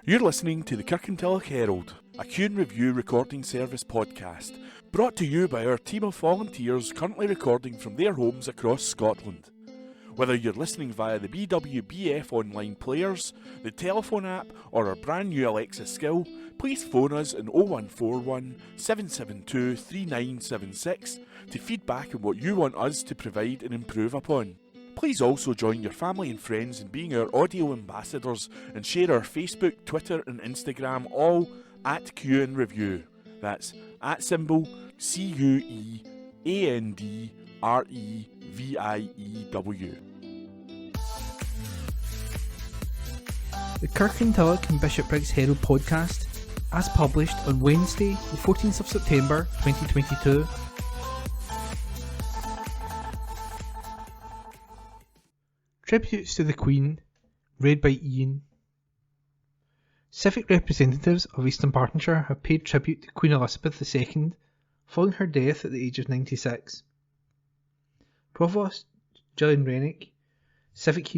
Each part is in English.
You're listening to the Kirkintilloch Herald, a Q&A review recording service podcast, brought to you by our team of volunteers currently recording from their homes across Scotland. Whether you're listening via the BWBF online players, the telephone app, or our brand new Alexa skill, please phone us on 0141 772 3976 to feedback on what you want us to provide and improve upon. Please also join your family and friends in being our audio ambassadors and share our Facebook, Twitter and Instagram all at Q&A Review. That's at symbol CUEANDREVIEW. The Kirkintilloch and Bishopbriggs Herald podcast, as published on Wednesday, the 14th of September 2022. Tributes to the Queen, read by Ian. Civic representatives of East Dunbartonshire have paid tribute to Queen Elizabeth II following her death at the age of 96. Provost Gillian Rennick, Civic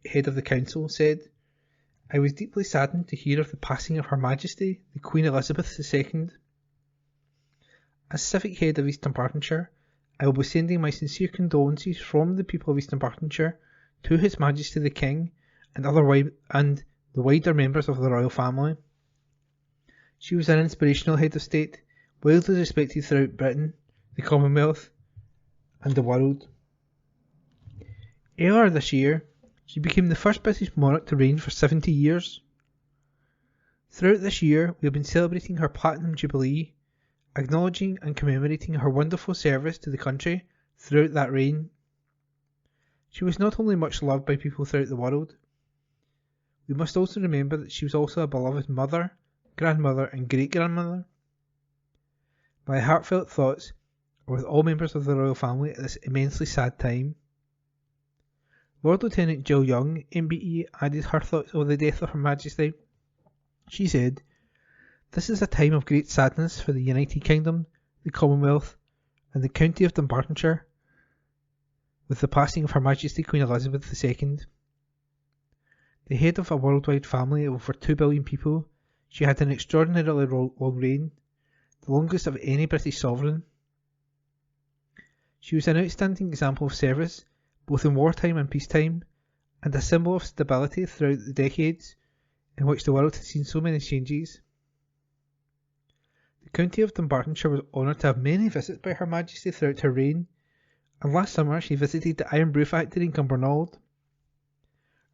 head of the council, said, "I was deeply saddened to hear of the passing of Her Majesty, the Queen Elizabeth II. As Civic head of East Dunbartonshire, I will be sending my sincere condolences from the people of East Dunbartonshire to His Majesty the King and the wider members of the royal family. She was an inspirational head of state, widely respected throughout Britain, the Commonwealth, and the world. Earlier this year, she became the first British monarch to reign for 70 years. Throughout this year, we have been celebrating her Platinum Jubilee, acknowledging and commemorating her wonderful service to the country throughout that reign. She was not only much loved by people throughout the world, we must also remember that she was also a beloved mother, grandmother and great-grandmother. My heartfelt thoughts are with all members of the royal family at this immensely sad time." Lord Lieutenant Jill Young, MBE, added her thoughts over the death of Her Majesty. She said, "This is a time of great sadness for the United Kingdom, the Commonwealth and the County of Dunbartonshire with the passing of Her Majesty Queen Elizabeth II. The head of a worldwide family of over 2 billion people, she had an extraordinarily long reign, the longest of any British sovereign. She was an outstanding example of service, both in wartime and peacetime, and a symbol of stability throughout the decades in which the world had seen so many changes. The County of Dunbartonshire was honoured to have many visits by Her Majesty throughout her reign, and last summer she visited the Iron Brew Factory in Cumbernauld.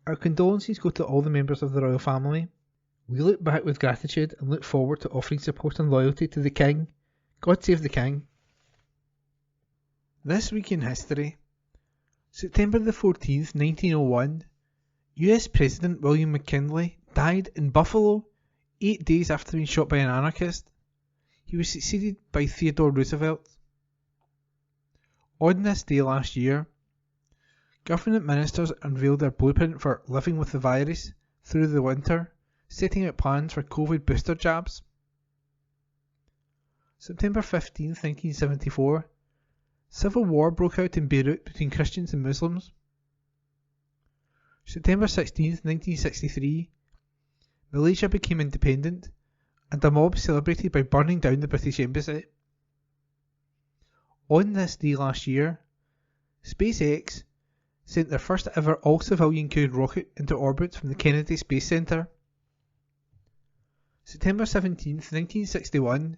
Our condolences go to all the members of the royal family. We look back with gratitude and look forward to offering support and loyalty to the King. God save the King." This week in history. September the 14th, 1901, US President William McKinley died in Buffalo 8 days after being shot by an anarchist. He was succeeded by Theodore Roosevelt. On this day last year, government ministers unveiled their blueprint for living with the virus through the winter, setting out plans for COVID booster jabs. September 15th, 1974, civil war broke out in Beirut between Christians and Muslims. September 16th, 1963, Malaysia became independent, and a mob celebrated by burning down the British Embassy. On this day last year, SpaceX sent their first ever all-civilian crewed rocket into orbit from the Kennedy Space Center. September 17th, 1961,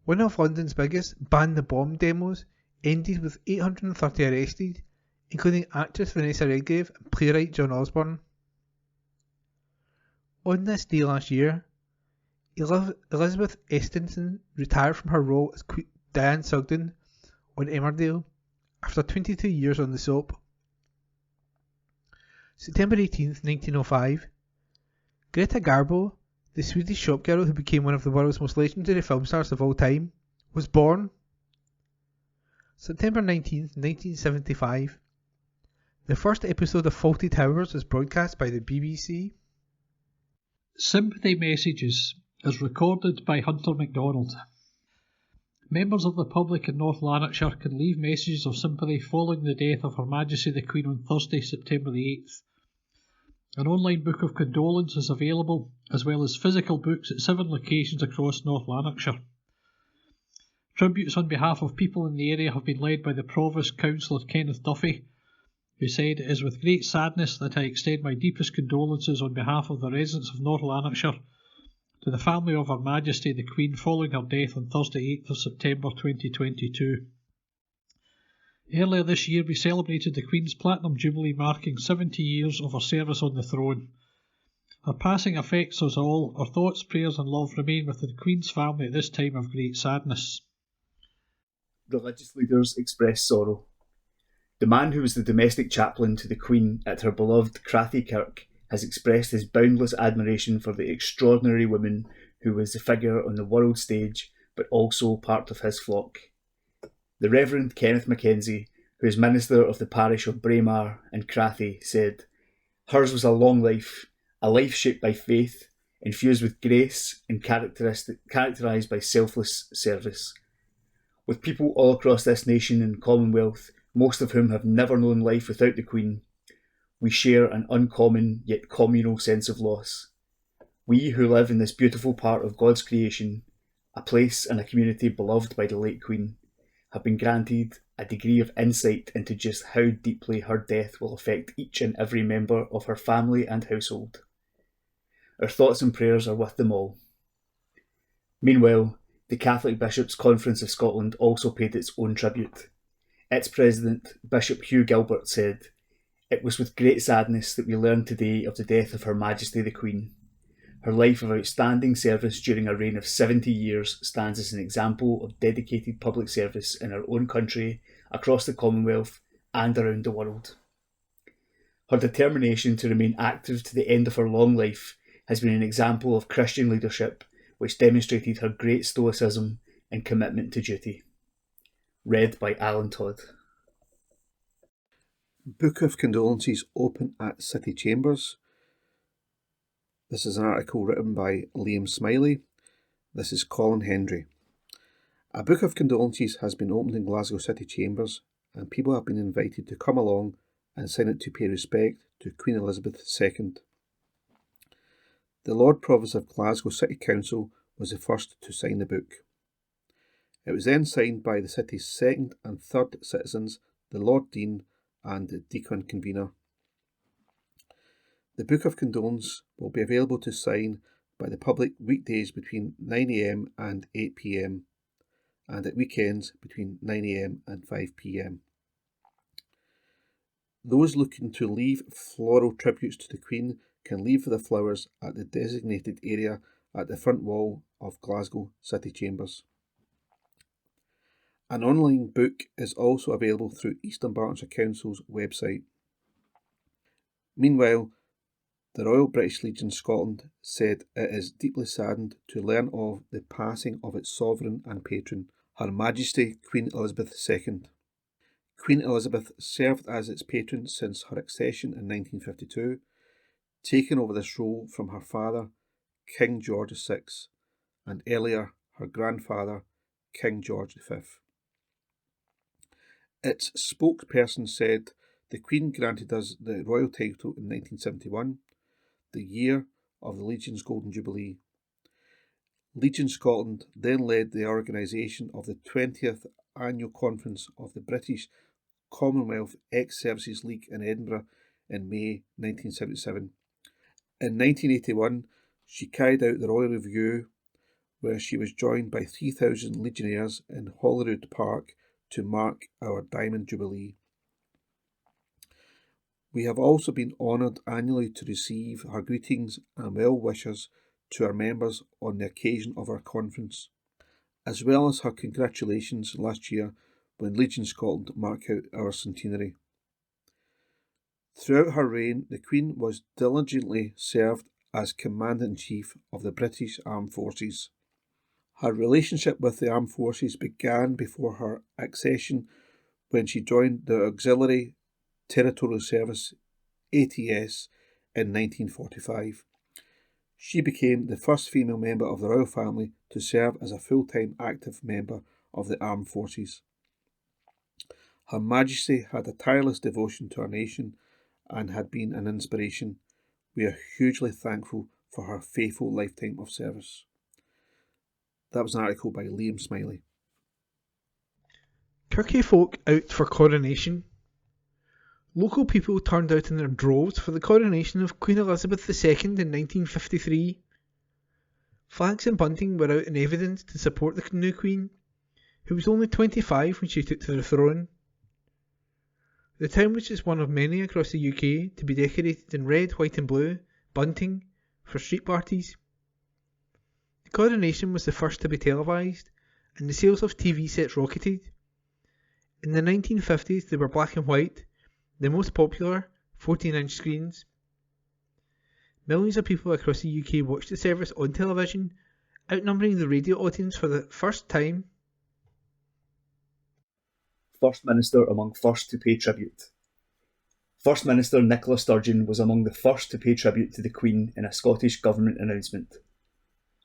one of London's biggest ban the bomb demos ended with 830 arrested, including actress Vanessa Redgrave and playwright John Osborne. On this day last year, Elizabeth Estenson retired from her role as Diane Sugden on Emmerdale after 22 years on the soap. September 18th, 1905, Greta Garbo, the Swedish shopgirl who became one of the world's most legendary film stars of all time, was born. September 19th, 1975, the first episode of Fawlty Towers was broadcast by the BBC. Sympathy Messages is recorded by Hunter MacDonald. Members of the public in North Lanarkshire can leave messages of sympathy following the death of Her Majesty the Queen on Thursday, September the 8th. An online book of condolence is available, as well as physical books at 7 locations across North Lanarkshire. Tributes on behalf of people in the area have been led by the Provost Councillor Kenneth Duffy, who said, "It is with great sadness that I extend my deepest condolences on behalf of the residents of North Lanarkshire to the family of Her Majesty the Queen following her death on Thursday 8th of September 2022. Earlier this year we celebrated the Queen's Platinum Jubilee, marking 70 years of her service on the throne. Her passing affects us all. Our thoughts, prayers and love remain with the Queen's family at this time of great sadness." Religious leaders expressed sorrow. The man who was the domestic chaplain to the Queen at her beloved Crathy Kirk has expressed his boundless admiration for the extraordinary woman who was a figure on the world stage but also part of his flock. The Reverend Kenneth Mackenzie, who is minister of the parish of Braemar and Crathy, said, "Hers was a long life, a life shaped by faith, infused with grace and characterised by selfless service. With people all across this nation and Commonwealth, most of whom have never known life without the Queen, we share an uncommon yet communal sense of loss. We who live in this beautiful part of God's creation, a place and a community beloved by the late Queen, have been granted a degree of insight into just how deeply her death will affect each and every member of her family and household. Our thoughts and prayers are with them all." Meanwhile, the Catholic Bishops' Conference of Scotland also paid its own tribute. Its president, Bishop Hugh Gilbert, said, "It was with great sadness that we learned today of the death of Her Majesty the Queen. Her life of outstanding service during a reign of 70 years stands as an example of dedicated public service in our own country, across the Commonwealth and around the world. Her determination to remain active to the end of her long life has been an example of Christian leadership which demonstrated her great stoicism and commitment to duty." Read by Alan Todd. Book of Condolences open at City Chambers. This is an article written by Liam Smiley. This is Colin Hendry. A Book of Condolences has been opened in Glasgow City Chambers, and people have been invited to come along and sign it to pay respect to Queen Elizabeth II. The Lord Provost of Glasgow City Council was the first to sign the book. It was then signed by the city's second and third citizens, the Lord Dean and the Deacon Convener. The Book of Condolence will be available to sign by the public weekdays between 9 a.m. and 8 p.m. and at weekends between 9 a.m. and 5 p.m. Those looking to leave floral tributes to the Queen can leave the flowers at the designated area at the front wall of Glasgow City Chambers. An online book is also available through East Dunbartonshire Council's website. Meanwhile, the Royal British Legion Scotland said it is deeply saddened to learn of the passing of its sovereign and patron, Her Majesty Queen Elizabeth II. Queen Elizabeth served as its patron since her accession in 1952, taking over this role from her father, King George VI, and earlier her grandfather, King George V. Its spokesperson said, "The Queen granted us the royal title in 1971, the year of the Legion's Golden Jubilee. Legion Scotland then led the organisation of the 20th Annual Conference of the British Commonwealth Ex-Services League in Edinburgh in May 1977. In 1981, she carried out the Royal Review, where she was joined by 3,000 legionnaires in Holyrood Park to mark our Diamond Jubilee. We have also been honoured annually to receive her greetings and well wishes to our members on the occasion of our conference, as well as her congratulations last year when Legion Scotland marked out our centenary. Throughout her reign, the Queen was diligently served as Commander-in-Chief of the British Armed Forces. Her relationship with the Armed Forces began before her accession when she joined the Auxiliary Territorial Service, ATS, in 1945. She became the first female member of the royal family to serve as a full-time active member of the Armed Forces. Her Majesty had a tireless devotion to her nation and had been an inspiration, We are hugely thankful for her faithful lifetime of service. That was an article by Liam Smiley. Kirky folk out for coronation. Local people turned out in their droves for the coronation of Queen Elizabeth II in 1953. Flags and bunting were out in evidence to support the new Queen, who was only 25 when she took to the throne. The town was just one of many across the UK to be decorated in red, white and blue bunting for street parties. The coronation was the first to be televised, and the sales of TV sets rocketed. In the 1950s they were black and white, the most popular 14-inch screens. Millions of people across the UK watched the service on television, outnumbering the radio audience for the first time. First Minister among first to pay tribute. First Minister Nicola Sturgeon was among the first to pay tribute to the Queen in a Scottish Government announcement.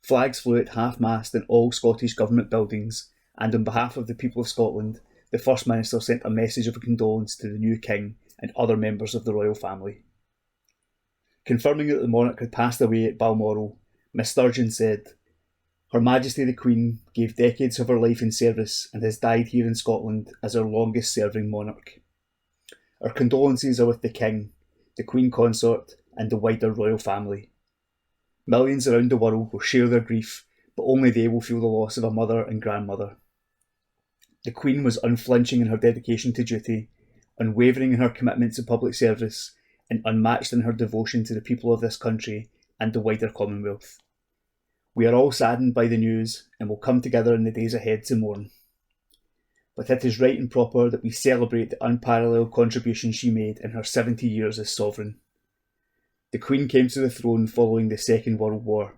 Flags flew at half-mast in all Scottish Government buildings, and on behalf of the people of Scotland, the First Minister sent a message of condolence to the new King and other members of the royal family. Confirming that the monarch had passed away at Balmoral, Miss Sturgeon said, "Her Majesty the Queen gave decades of her life in service and has died here in Scotland as our longest serving monarch. Our condolences are with the King, the Queen Consort and the wider royal family. Millions around the world will share their grief, but only they will feel the loss of a mother and grandmother. The Queen was unflinching in her dedication to duty, unwavering in her commitment to public service, and unmatched in her devotion to the people of this country and the wider Commonwealth. We are all saddened by the news and will come together in the days ahead to mourn. But it is right and proper that we celebrate the unparalleled contribution she made in her 70 years as sovereign. The Queen came to the throne following the Second World War.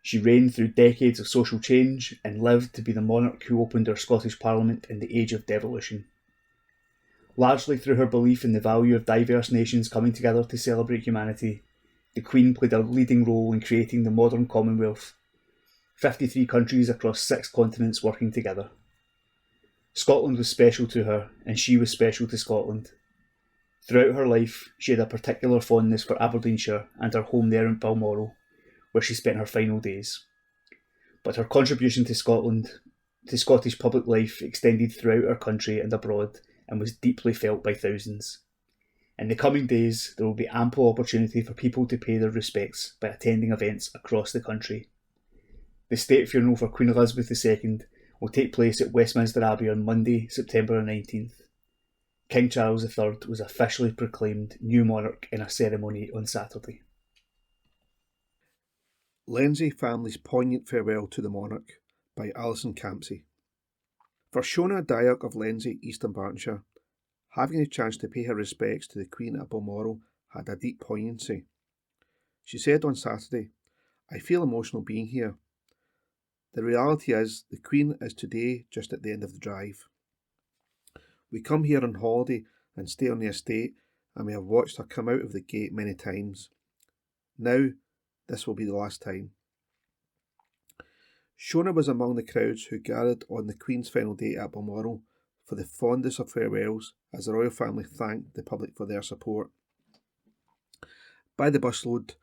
She reigned through decades of social change and lived to be the monarch who opened our Scottish Parliament in the age of devolution. Largely through her belief in the value of diverse nations coming together to celebrate humanity, the Queen played a leading role in creating the modern Commonwealth, 53 countries across 6 continents working together. Scotland was special to her, and she was special to Scotland. Throughout her life, she had a particular fondness for Aberdeenshire and her home there in Balmoral, where she spent her final days. But her contribution to Scotland, to Scottish public life, extended throughout our country and abroad and was deeply felt by thousands. In the coming days, there will be ample opportunity for people to pay their respects by attending events across the country. The state funeral for Queen Elizabeth II will take place at Westminster Abbey on Monday, September 19th. King Charles III was officially proclaimed new monarch in a ceremony on Saturday. Lindsay Family's Poignant Farewell to the Monarch by Alison Campsey. For Shona Dyack of Lindsay, East Dunbartonshire, having the chance to pay her respects to the Queen at Balmoral had a deep poignancy. She said on Saturday, "I feel emotional being here. The reality is, the Queen is today just at the end of the drive. We come here on holiday and stay on the estate, and we have watched her come out of the gate many times. Now, this will be the last time." Shona was among the crowds who gathered on the Queen's final day at Balmoral for the fondest of farewells as the royal family thanked the public for their support. By the busload,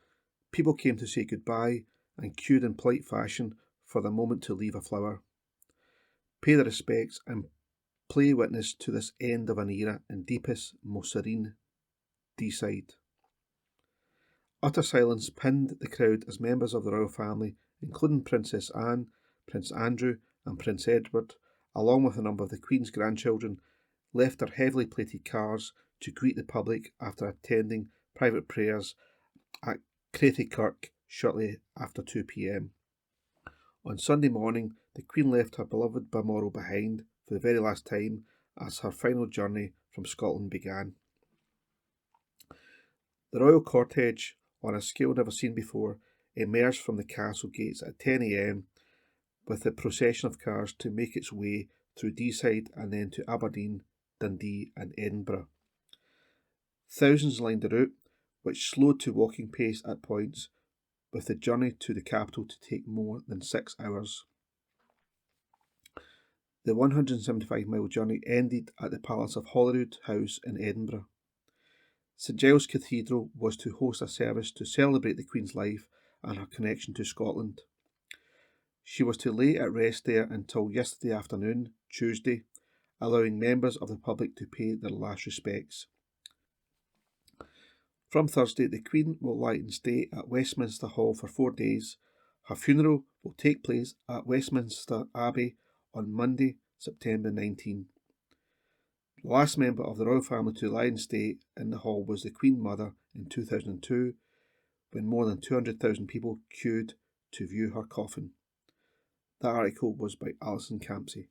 people came to say goodbye and queued in polite fashion for the moment to leave a flower, pay their respects and play witness to this end of an era in deepest, most serene Deeside. Utter silence pinned the crowd as members of the royal family, including Princess Anne, Prince Andrew and Prince Edward, along with a number of the Queen's grandchildren, left their heavily plated cars to greet the public after attending private prayers at Kirkintilloch shortly after 2 p.m. On Sunday morning, the Queen left her beloved Balmoral behind for the very last time as her final journey from Scotland began. The royal cortege, on a scale never seen before, emerged from the castle gates at 10 a.m. with a procession of cars to make its way through Deeside and then to Aberdeen, Dundee and Edinburgh. Thousands lined the route, which slowed to walking pace at points, with the journey to the capital to take more than 6 hours. The 175-mile journey ended at the Palace of Holyrood House in Edinburgh. St Giles Cathedral was to host a service to celebrate the Queen's life and her connection to Scotland. She was to lay at rest there until yesterday afternoon, Tuesday, allowing members of the public to pay their last respects. From Thursday, the Queen will lie in state at Westminster Hall for 4 days. Her funeral will take place at Westminster Abbey on Monday, September 19. The last member of the royal family to lie in state in the hall was the Queen Mother in 2002, when more than 200,000 people queued to view her coffin. That article was by Alison Campsey.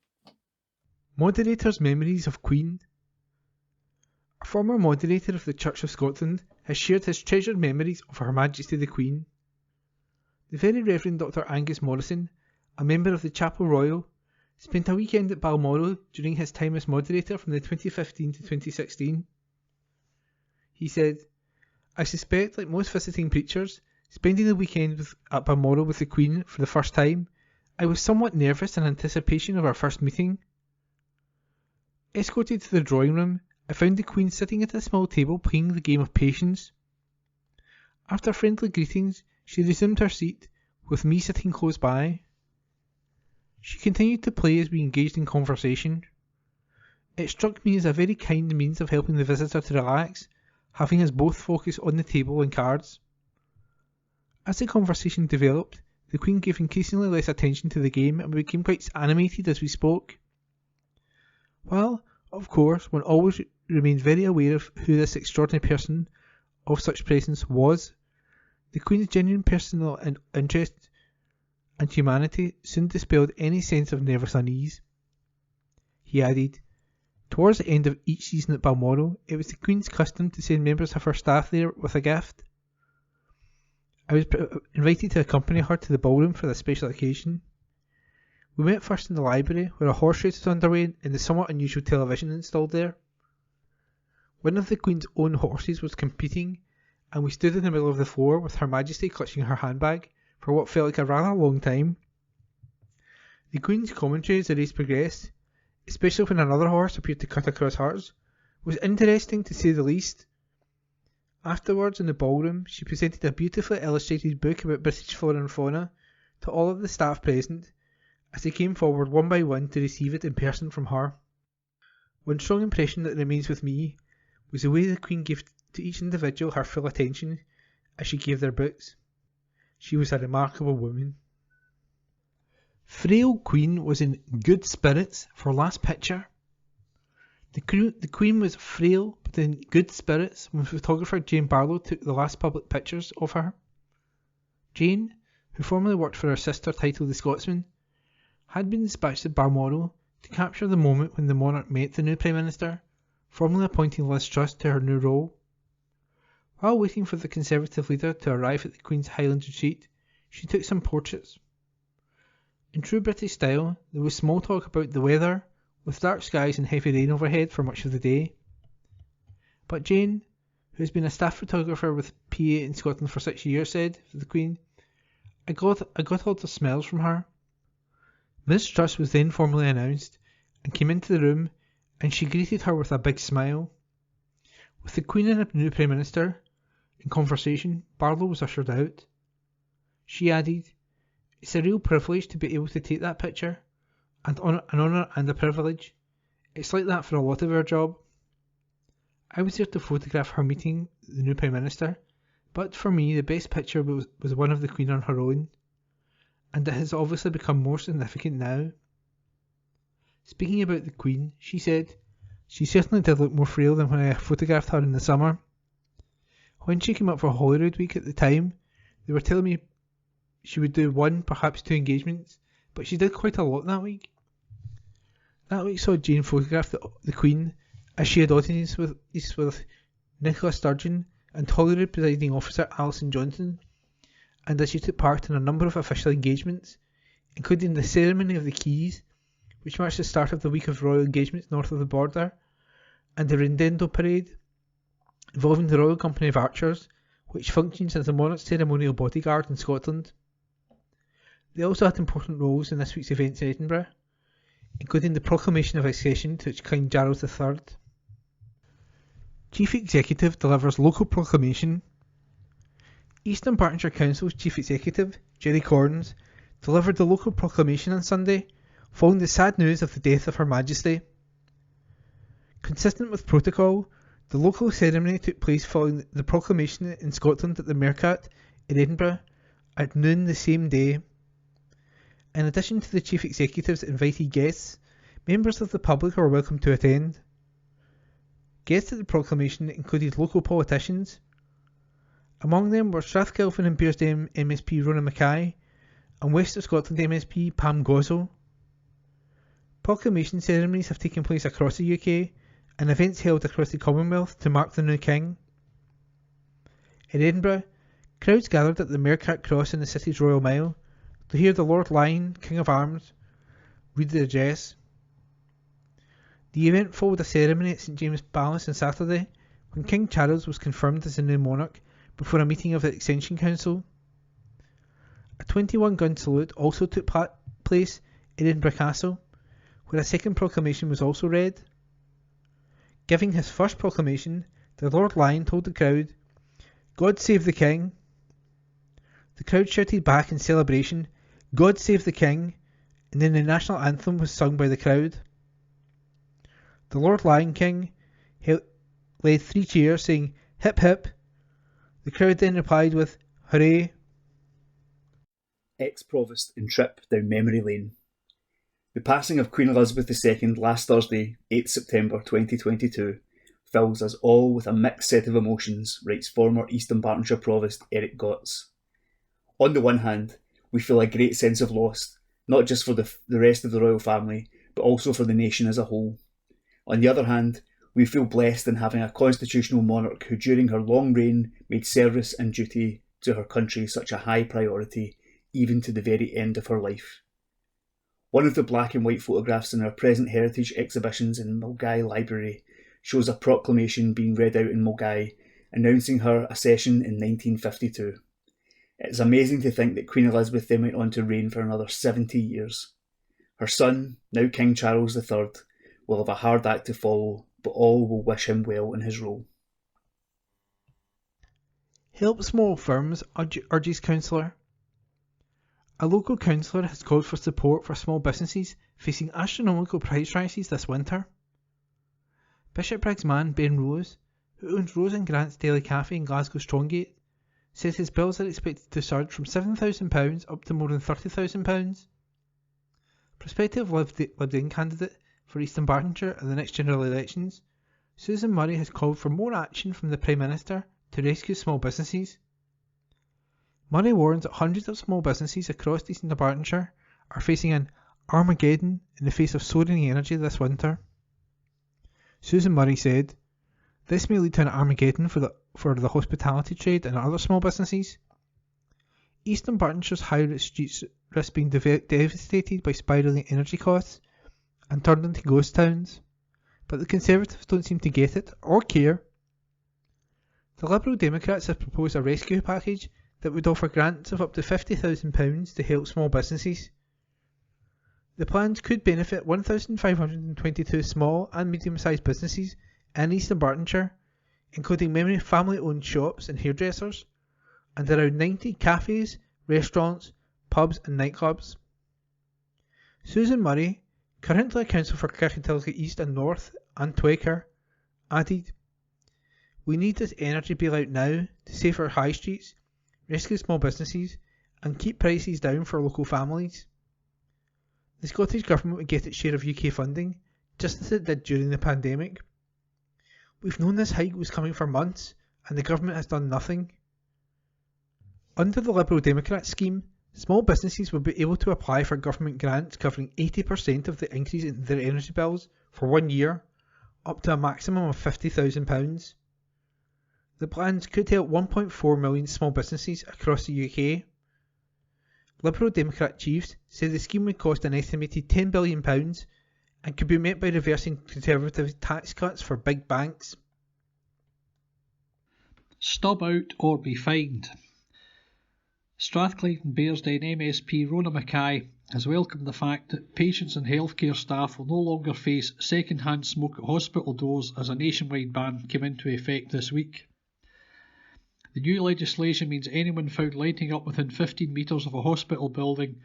Moderator's memories of Queen. A former moderator of the Church of Scotland has shared his treasured memories of Her Majesty the Queen. The Very Reverend Dr. Angus Morrison, a member of the Chapel Royal, spent a weekend at Balmoral during his time as moderator from the 2015 to 2016. He said, "I suspect, like most visiting preachers, spending the weekend at Balmoral with the Queen for the first time, I was somewhat nervous in anticipation of our first meeting. Escorted to the drawing room, I found the Queen sitting at a small table playing the game of patience. After friendly greetings, she resumed her seat, with me sitting close by. She continued to play as we engaged in conversation. It struck me as a very kind means of helping the visitor to relax, having us both focus on the table and cards. As the conversation developed, the Queen gave increasingly less attention to the game and we became quite animated as we spoke. While, of course, one always remained very aware of who this extraordinary person of such presence was, the Queen's genuine personal interest and humanity soon dispelled any sense of nervous unease." He added, "Towards the end of each season at Balmoral, it was the Queen's custom to send members of her staff there with a gift. I was invited to accompany her to the ballroom for this special occasion. We met first in the library, where a horse race was underway in the somewhat unusual television installed there. One of the Queen's own horses was competing, and we stood in the middle of the floor with Her Majesty clutching her handbag for what felt like a rather long time. The Queen's commentary as the race progressed, especially when another horse appeared to cut across hers, was interesting to say the least. Afterwards, in the ballroom, she presented a beautifully illustrated book about British flora and fauna to all of the staff present, as they came forward one by one to receive it in person from her. One strong impression that remains with me was the way the Queen gave to each individual her full attention as she gave their books. She was a remarkable woman." Frail Queen was in good spirits for last picture. The Queen was frail but in good spirits when photographer Jane Barlow took the last public pictures of her. Jane, who formerly worked for her sister titled The Scotsman, had been dispatched to Balmoral to capture the moment when the monarch met the new Prime Minister, formally appointing Liz Truss to her new role. While waiting for the Conservative leader to arrive at the Queen's Highland retreat, she took some portraits. In true British style, there was small talk about the weather, with dark skies and heavy rain overhead for much of the day. But Jane, who has been a staff photographer with PA in Scotland for 6 years, said for the Queen, I got a lot of smiles from her. Miss Truss was then formally announced and came into the room, and she greeted her with a big smile. With the Queen and a new Prime Minister in conversation, Barlow was ushered out. She added, "It's a real privilege to be able to take that picture, and an honour and a privilege. It's like that for a lot of our job. I was there to photograph her meeting the new Prime Minister, but for me the best picture was one of the Queen on her own, and it has obviously become more significant now." Speaking about the Queen, she said, "She certainly did look more frail than when I photographed her in the summer. When she came up for Holyrood Week at the time, they were telling me she would do 1, perhaps 2 engagements, but she did quite a lot that week." That week saw Jane photograph the Queen as she had audience with Nicola Sturgeon and Holyrood presiding officer Alison Johnson, and as she took part in a number of official engagements, including the ceremony of the Keys, which marks the start of the week of royal engagements north of the border, and the Rendendo Parade, involving the Royal Company of Archers, which functions as the monarch's ceremonial bodyguard in Scotland. They also had important roles in this week's events in Edinburgh, including the proclamation of accession to King Charles III. Chief Executive delivers local proclamation. East Dunbartonshire Council's Chief Executive, Jerry Corns, delivered the local proclamation on Sunday, following the sad news of the death of Her Majesty. Consistent with protocol, the local ceremony took place following the proclamation in Scotland at the Mercat in Edinburgh at noon the same day. In addition to the Chief Executive's invited guests, members of the public were welcome to attend. Guests at the proclamation included local politicians. Among them were Strathkelvin and Bearsden MSP Rona Mackay and West of Scotland MSP Pam Gosel. Proclamation ceremonies have taken place across the UK and events held across the Commonwealth to mark the new King. In Edinburgh, crowds gathered at the Mercat Cross in the city's Royal Mile to hear the Lord Lion, King of Arms, read the address. The event followed a ceremony at St James Palace on Saturday when King Charles was confirmed as the new monarch before a meeting of the Extension Council. A 21-gun salute also took place in Edinburgh Castle, where a second proclamation was also read. Giving his first proclamation, the Lord Lion told the crowd, "God save the King." The crowd shouted back in celebration, "God save the King," and then the national anthem was sung by the crowd. The Lord Lion King led 3 cheers, saying, "Hip hip." The crowd then replied with, "Hooray." Ex-Provost and trip down memory lane. The passing of Queen Elizabeth II last Thursday, 8 September 2022, fills us all with a mixed set of emotions, writes former East Dunbartonshire Provost Eric Gotts. On the one hand, we feel a great sense of loss, not just for the rest of the royal family, but also for the nation as a whole. On the other hand, we feel blessed in having a constitutional monarch who during her long reign made service and duty to her country such a high priority, even to the very end of her life. One of the black and white photographs in our present heritage exhibitions in Mulgai Library shows a proclamation being read out in Mulgai, announcing her accession in 1952. It's amazing to think that Queen Elizabeth then went on to reign for another 70 years. Her son, now King Charles III, will have a hard act to follow, but all will wish him well in his role. Help small firms, urges councillor. A local councillor has called for support for small businesses facing astronomical price rises this winter. Bishopbriggs man Ben Rose, who owns Rose and Grant's Daily Cafe in Glasgow Stronggate, says his bills are expected to surge from £7,000 up to more than £30,000. Prospective Lib Dem candidate for East Dunbartonshire at the next general elections, Susan Murray has called for more action from the Prime Minister to rescue small businesses. Murray warns that hundreds of small businesses across East Dunbartonshire are facing an Armageddon in the face of soaring energy this winter. Susan Murray said, "This may lead to an Armageddon for the hospitality trade and other small businesses. East Dunbartonshire's high streets risk being devastated by spiralling energy costs and turned into ghost towns, but the Conservatives don't seem to get it or care." The Liberal Democrats have proposed a rescue package that would offer grants of up to £50,000 to help small businesses. The plans could benefit 1,522 small and medium-sized businesses in East Dunbartonshire, including many family-owned shops and hairdressers, and around 90 cafes, restaurants, pubs and nightclubs. Susan Murray, currently a councillor for Kirkintilloch East and North and Twickenham, added, "We need this energy bailout now to save our high streets, rescue small businesses and keep prices down for local families. The Scottish Government would get its share of UK funding, just as it did during the pandemic. We've known this hike was coming for months and the Government has done nothing." Under the Liberal Democrat scheme, small businesses will be able to apply for government grants covering 80% of the increase in their energy bills for 1 year, up to a maximum of £50,000. The plans could help 1.4 million small businesses across the UK. Liberal Democrat chiefs say the scheme would cost an estimated £10 billion and could be met by reversing Conservative tax cuts for big banks. Stub out or be fined. Strathclyde and Bearsden MSP Rona Mackay has welcomed the fact that patients and healthcare staff will no longer face second-hand smoke at hospital doors as a nationwide ban came into effect this week. The new legislation means anyone found lighting up within 15 metres of a hospital building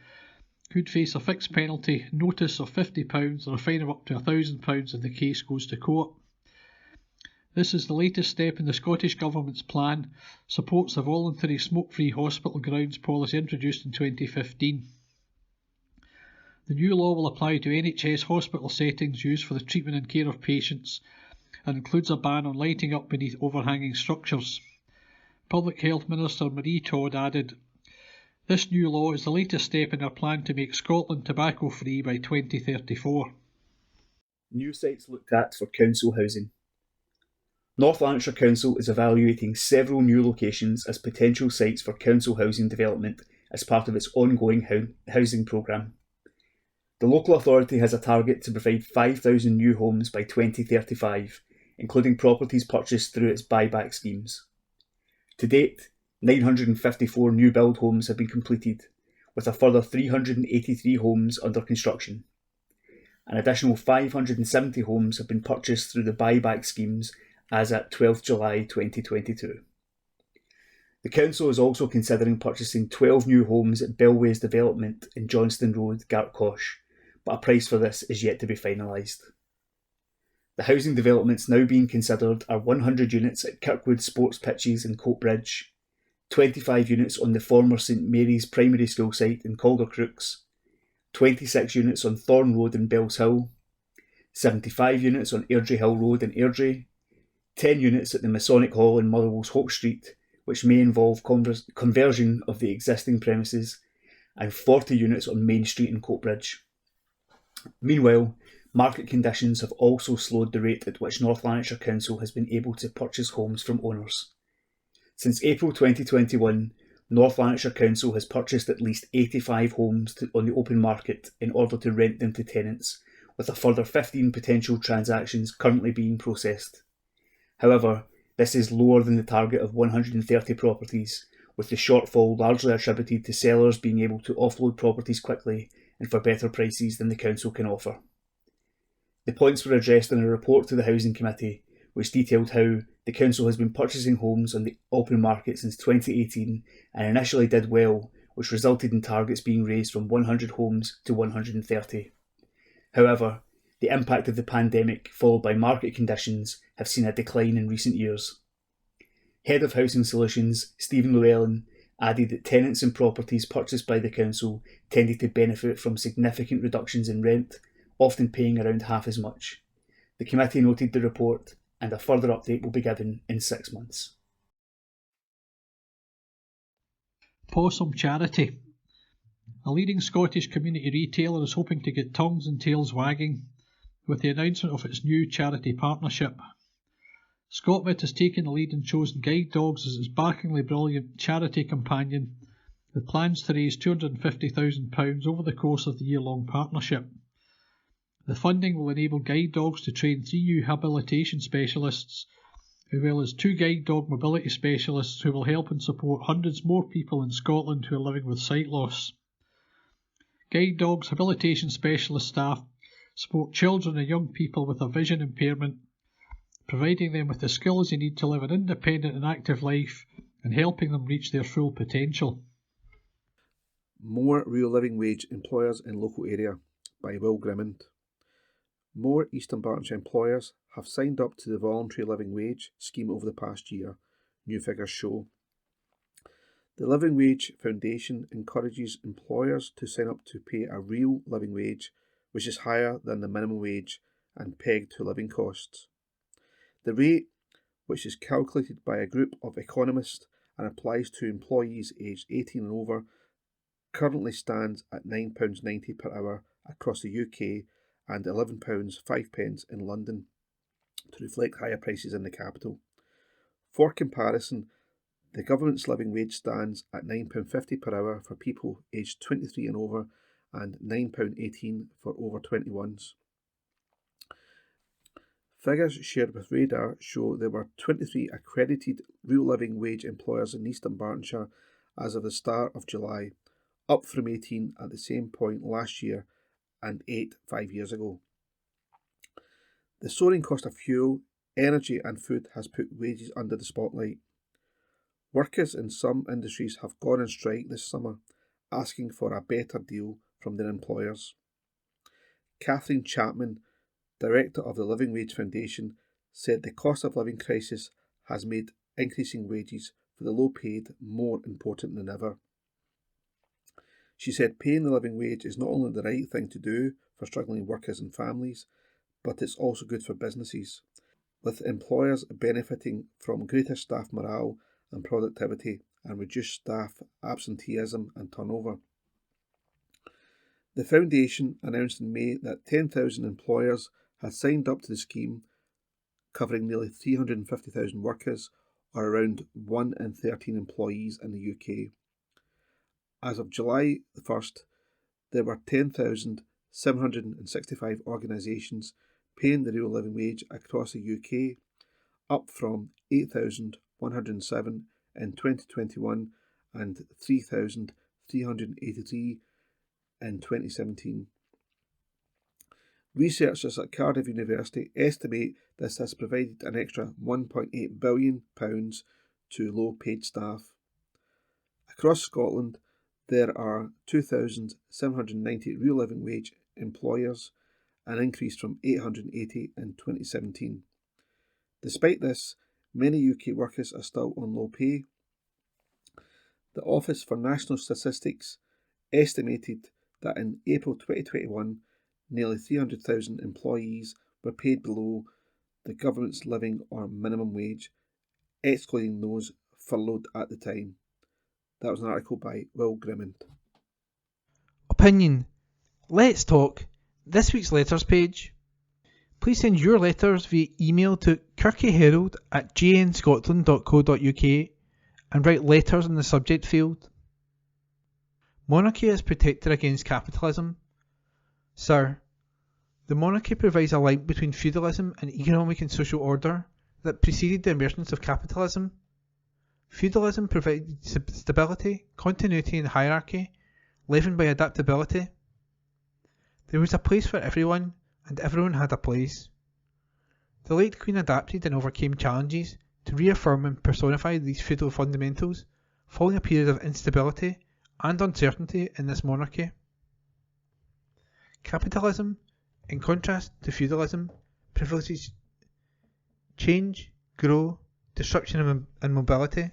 could face a fixed penalty, notice of £50 or a fine of up to £1,000 if the case goes to court. This is the latest step in the Scottish Government's plan, supports the voluntary smoke-free hospital grounds policy introduced in 2015. The new law will apply to NHS hospital settings used for the treatment and care of patients and includes a ban on lighting up beneath overhanging structures. Public Health Minister Marie Todd added, "This new law is the latest step in our plan to make Scotland tobacco-free by 2034. New sites looked at for council housing. North Lanarkshire Council is evaluating several new locations as potential sites for council housing development as part of its ongoing housing programme. The local authority has a target to provide 5,000 new homes by 2035, including properties purchased through its buyback schemes. To date, 954 new build homes have been completed, with a further 383 homes under construction. An additional 570 homes have been purchased through the buyback schemes as at 12 July 2022. The council is also considering purchasing 12 new homes at Bellways Development in Johnston Road, Gartcosh, but a price for this is yet to be finalised. The housing developments now being considered are 100 units at Kirkwood Sports Pitches in Coatbridge, 25 units on the former St Mary's Primary School site in Caldercrooks, 26 units on Thorn Road in Bells Hill, 75 units on Airdrie Hill Road in Airdrie, 10 units at the Masonic Hall in Motherwell's Hope Street, which may involve conversion of the existing premises, and 40 units on Main Street in Coatbridge. Meanwhile, market conditions have also slowed the rate at which North Lanarkshire Council has been able to purchase homes from owners. Since April 2021, North Lanarkshire Council has purchased at least 85 homes on the open market in order to rent them to tenants, with a further 15 potential transactions currently being processed. However, this is lower than the target of 130 properties, with the shortfall largely attributed to sellers being able to offload properties quickly and for better prices than the council can offer. The points were addressed in a report to the Housing Committee, which detailed how the council has been purchasing homes on the open market since 2018 and initially did well, which resulted in targets being raised from 100 homes to 130. However, the impact of the pandemic, followed by market conditions, have seen a decline in recent years. Head of Housing Solutions, Stephen Llewellyn, added that tenants in properties purchased by the council tended to benefit from significant reductions in rent, often paying around half as much. The committee noted the report, and a further update will be given in 6 months. Possum Charity. A leading Scottish community retailer is hoping to get tongues and tails wagging with the announcement of its new charity partnership. ScotVet has taken the lead and chosen Guide Dogs as its backingly brilliant charity companion, with plans to raise £250,000 over the course of the year-long partnership. The funding will enable Guide Dogs to train 3 new habilitation specialists, as well as 2 guide dog mobility specialists who will help and support hundreds more people in Scotland who are living with sight loss. Guide Dogs habilitation specialist staff support children and young people with a vision impairment, providing them with the skills they need to live an independent and active life and helping them reach their full potential. More Real Living Wage Employers in Local Area by Will Grimmond. More East Dunbartonshire employers have signed up to the Voluntary Living Wage scheme over the past year, new figures show. The Living Wage Foundation encourages employers to sign up to pay a real living wage, which is higher than the minimum wage and pegged to living costs. The rate, which is calculated by a group of economists and applies to employees aged 18 and over, currently stands at £9.90 per hour across the UK and £11.05 in London, to reflect higher prices in the capital. For comparison, the government's living wage stands at £9.50 per hour for people aged 23 and over and £9.18 for over 21s. Figures shared with Radar show there were 23 accredited real living wage employers in East Dunbartonshire as of the start of July, up from 18 at the same point last year and 8 5 years ago. The soaring cost of fuel, energy and food has put wages under the spotlight. Workers in some industries have gone on strike this summer, asking for a better deal from their employers. Catherine Chapman, Director of the Living Wage Foundation, said the cost of living crisis has made increasing wages for the low paid more important than ever. She said paying the living wage is not only the right thing to do for struggling workers and families, but it's also good for businesses, with employers benefiting from greater staff morale and productivity and reduced staff absenteeism and turnover. The Foundation announced in May that 10,000 employers had signed up to the scheme, covering nearly 350,000 workers, or around 1 in 13 employees in the UK. As of July 1st, there were 10,765 organisations paying the real living wage across the UK, up from 8,107 in 2021 and 3,383 in 2017. Researchers at Cardiff University estimate this has provided an extra £1.8 billion to low-paid staff. Across Scotland, there are 2,790 real living wage employers, an increase from 880 in 2017. Despite this, many UK workers are still on low pay. The Office for National Statistics estimated that in April 2021, nearly 300,000 employees were paid below the government's living or minimum wage, excluding those furloughed at the time. That was an article by Will Grimmond. Opinion. Let's talk. This week's letters page. Please send your letters via email to kirkyherald@jnscotland.co.uk and write letters in the subject field. Monarchy is protected against capitalism. Sir, the monarchy provides a link between feudalism and economic and social order that preceded the emergence of capitalism. Feudalism provided stability, continuity and hierarchy, leavened by adaptability. There was a place for everyone, and everyone had a place. The late Queen adapted and overcame challenges to reaffirm and personify these feudal fundamentals, following a period of instability and uncertainty in this monarchy. Capitalism, in contrast to feudalism, privileges change, growth, disruption and mobility.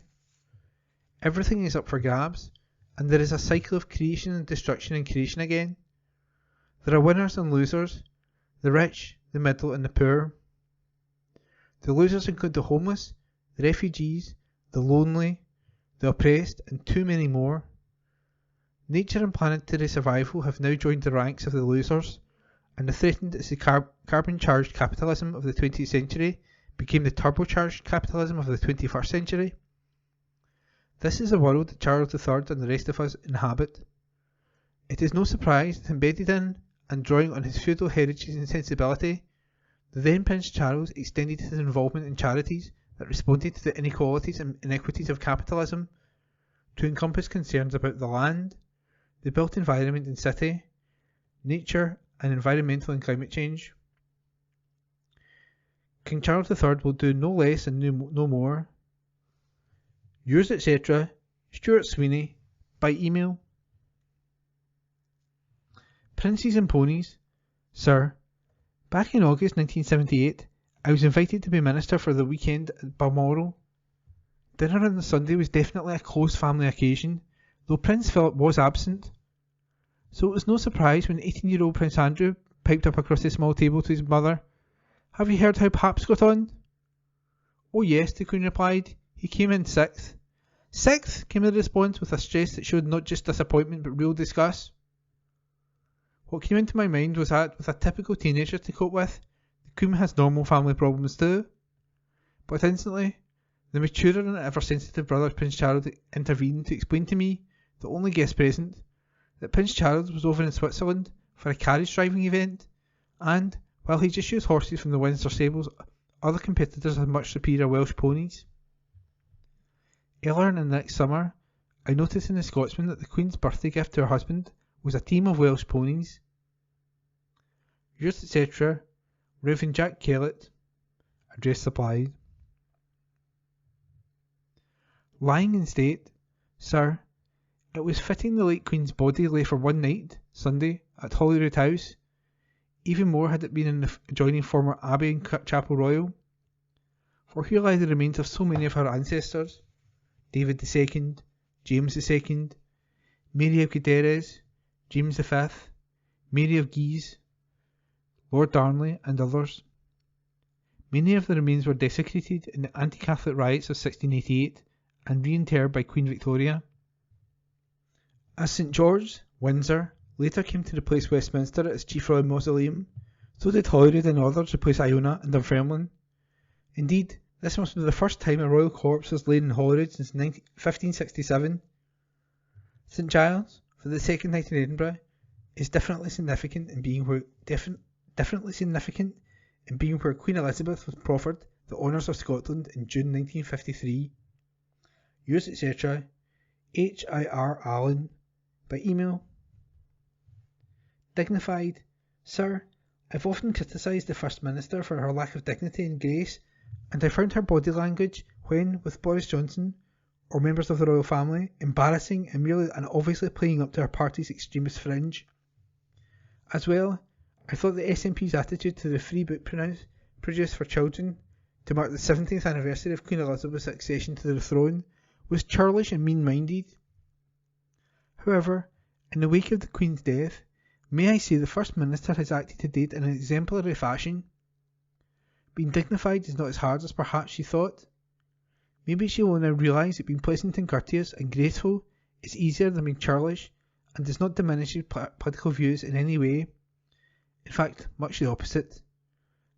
Everything is up for grabs, and there is a cycle of creation and destruction and creation again. There are winners and losers, the rich, the middle and the poor. The losers include the homeless, the refugees, the lonely, the oppressed and too many more. Nature and planetary survival have now joined the ranks of the losers, and the threatened is the carbon-charged capitalism of the 20th century became the turbocharged capitalism of the 21st century. This is the world that Charles III and the rest of us inhabit. It is no surprise that embedded in and drawing on his feudal heritage and sensibility, the then Prince Charles extended his involvement in charities that responded to the inequalities and inequities of capitalism to encompass concerns about the land, the built environment and city, nature and environmental and climate change. King Charles III will do no less and no more. Yours, etc., Stuart Sweeney, by email. Princes and Ponies. Sir, back in August 1978, I was invited to be minister for the weekend at Balmoral. Dinner on the Sunday was definitely a close family occasion, though Prince Philip was absent. So it was no surprise when 18-year-old Prince Andrew piped up across the small table to his mother. Have you heard how Paps got on? Oh yes, the Queen replied. He came in 6th. 6th, came the response with a stress that showed not just disappointment but real disgust. What came into my mind was that, with a typical teenager to cope with, the Queen has normal family problems too. But instantly, the maturer and ever-sensitive brother Prince Charles intervened to explain to me, the only guest present, that Prince Charles was over in Switzerland for a carriage driving event, and, while he just used horses from the Windsor stables, other competitors had much superior Welsh ponies. Earlier in the next summer, I noticed in the Scotsman that the Queen's birthday gift to her husband was a team of Welsh ponies. Yours, etc., Reverend Jack Kellett. Address supplied. Lying in state, Sir, it was fitting the late Queen's body lay for one night, Sunday, at Holyrood House. Even more had it been in the adjoining former Abbey and Chapel Royal. For here lie the remains of so many of her ancestors: David II, James II, Mary of Guterres, James V, Mary of Guise, Lord Darnley, and others. Many of the remains were desecrated in the anti-Catholic riots of 1688 and reinterred by Queen Victoria. As St George, Windsor, later came to replace Westminster as chief royal mausoleum, so did Holyrood and others replace Iona and Dunfermline. Indeed, this must be the first time a royal corpse was laid in Holyrood since 1567. St Giles, for the second night in Edinburgh, is definitely significant in being where Queen Elizabeth was proffered the honours of Scotland in June 1953. Yours, etc., H.I.R. Allen, by email. Dignified, Sir, I've often criticised the First Minister for her lack of dignity and grace, and I found her body language when, with Boris Johnson, or members of the royal family, embarrassing and merely and obviously playing up to her party's extremist fringe. As well, I thought the SNP's attitude to the free book produced for children to mark the 70th anniversary of Queen Elizabeth's accession to the throne was churlish and mean-minded. However, in the wake of the Queen's death, may I say the First Minister has acted to date in an exemplary fashion. Being dignified is not as hard as perhaps she thought. Maybe she will now realise that being pleasant and courteous and graceful is easier than being churlish, and does not diminish her political views in any way. In fact, much the opposite.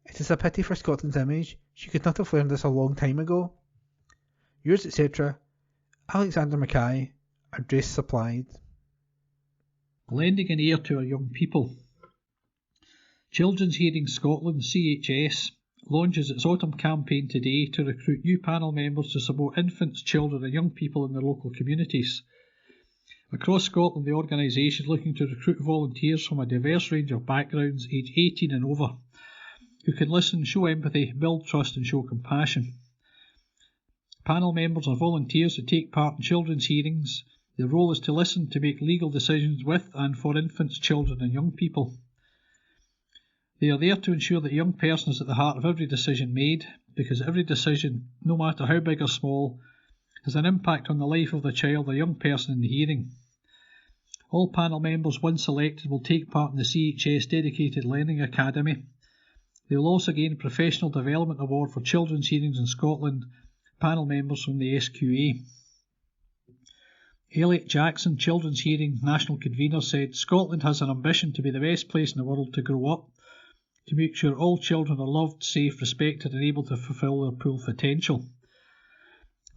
It is a pity for Scotland's image she could not have learned this a long time ago. Yours, etc., Alexander Mackay. Address supplied. Lending an ear to our young people. Children's Hearing Scotland, CHS, launches its autumn campaign today to recruit new panel members to support infants, children and young people in their local communities. Across Scotland, the organisation is looking to recruit volunteers from a diverse range of backgrounds, aged 18 and over, who can listen, show empathy, build trust and show compassion. Panel members are volunteers who take part in children's hearings. Their role is to listen to make legal decisions with and for infants, children and young people. They are there to ensure that a young person is at the heart of every decision made, because every decision, no matter how big or small, has an impact on the life of the child or young person in the hearing. All panel members, once selected, will take part in the CHS Dedicated Learning Academy. They will also gain a Professional Development Award for Children's Hearings in Scotland, panel members from the SQA. Elliot Jackson, Children's Hearing National Convener, said, Scotland has an ambition to be the best place in the world to grow up, to make sure all children are loved, safe, respected and able to fulfil their full potential.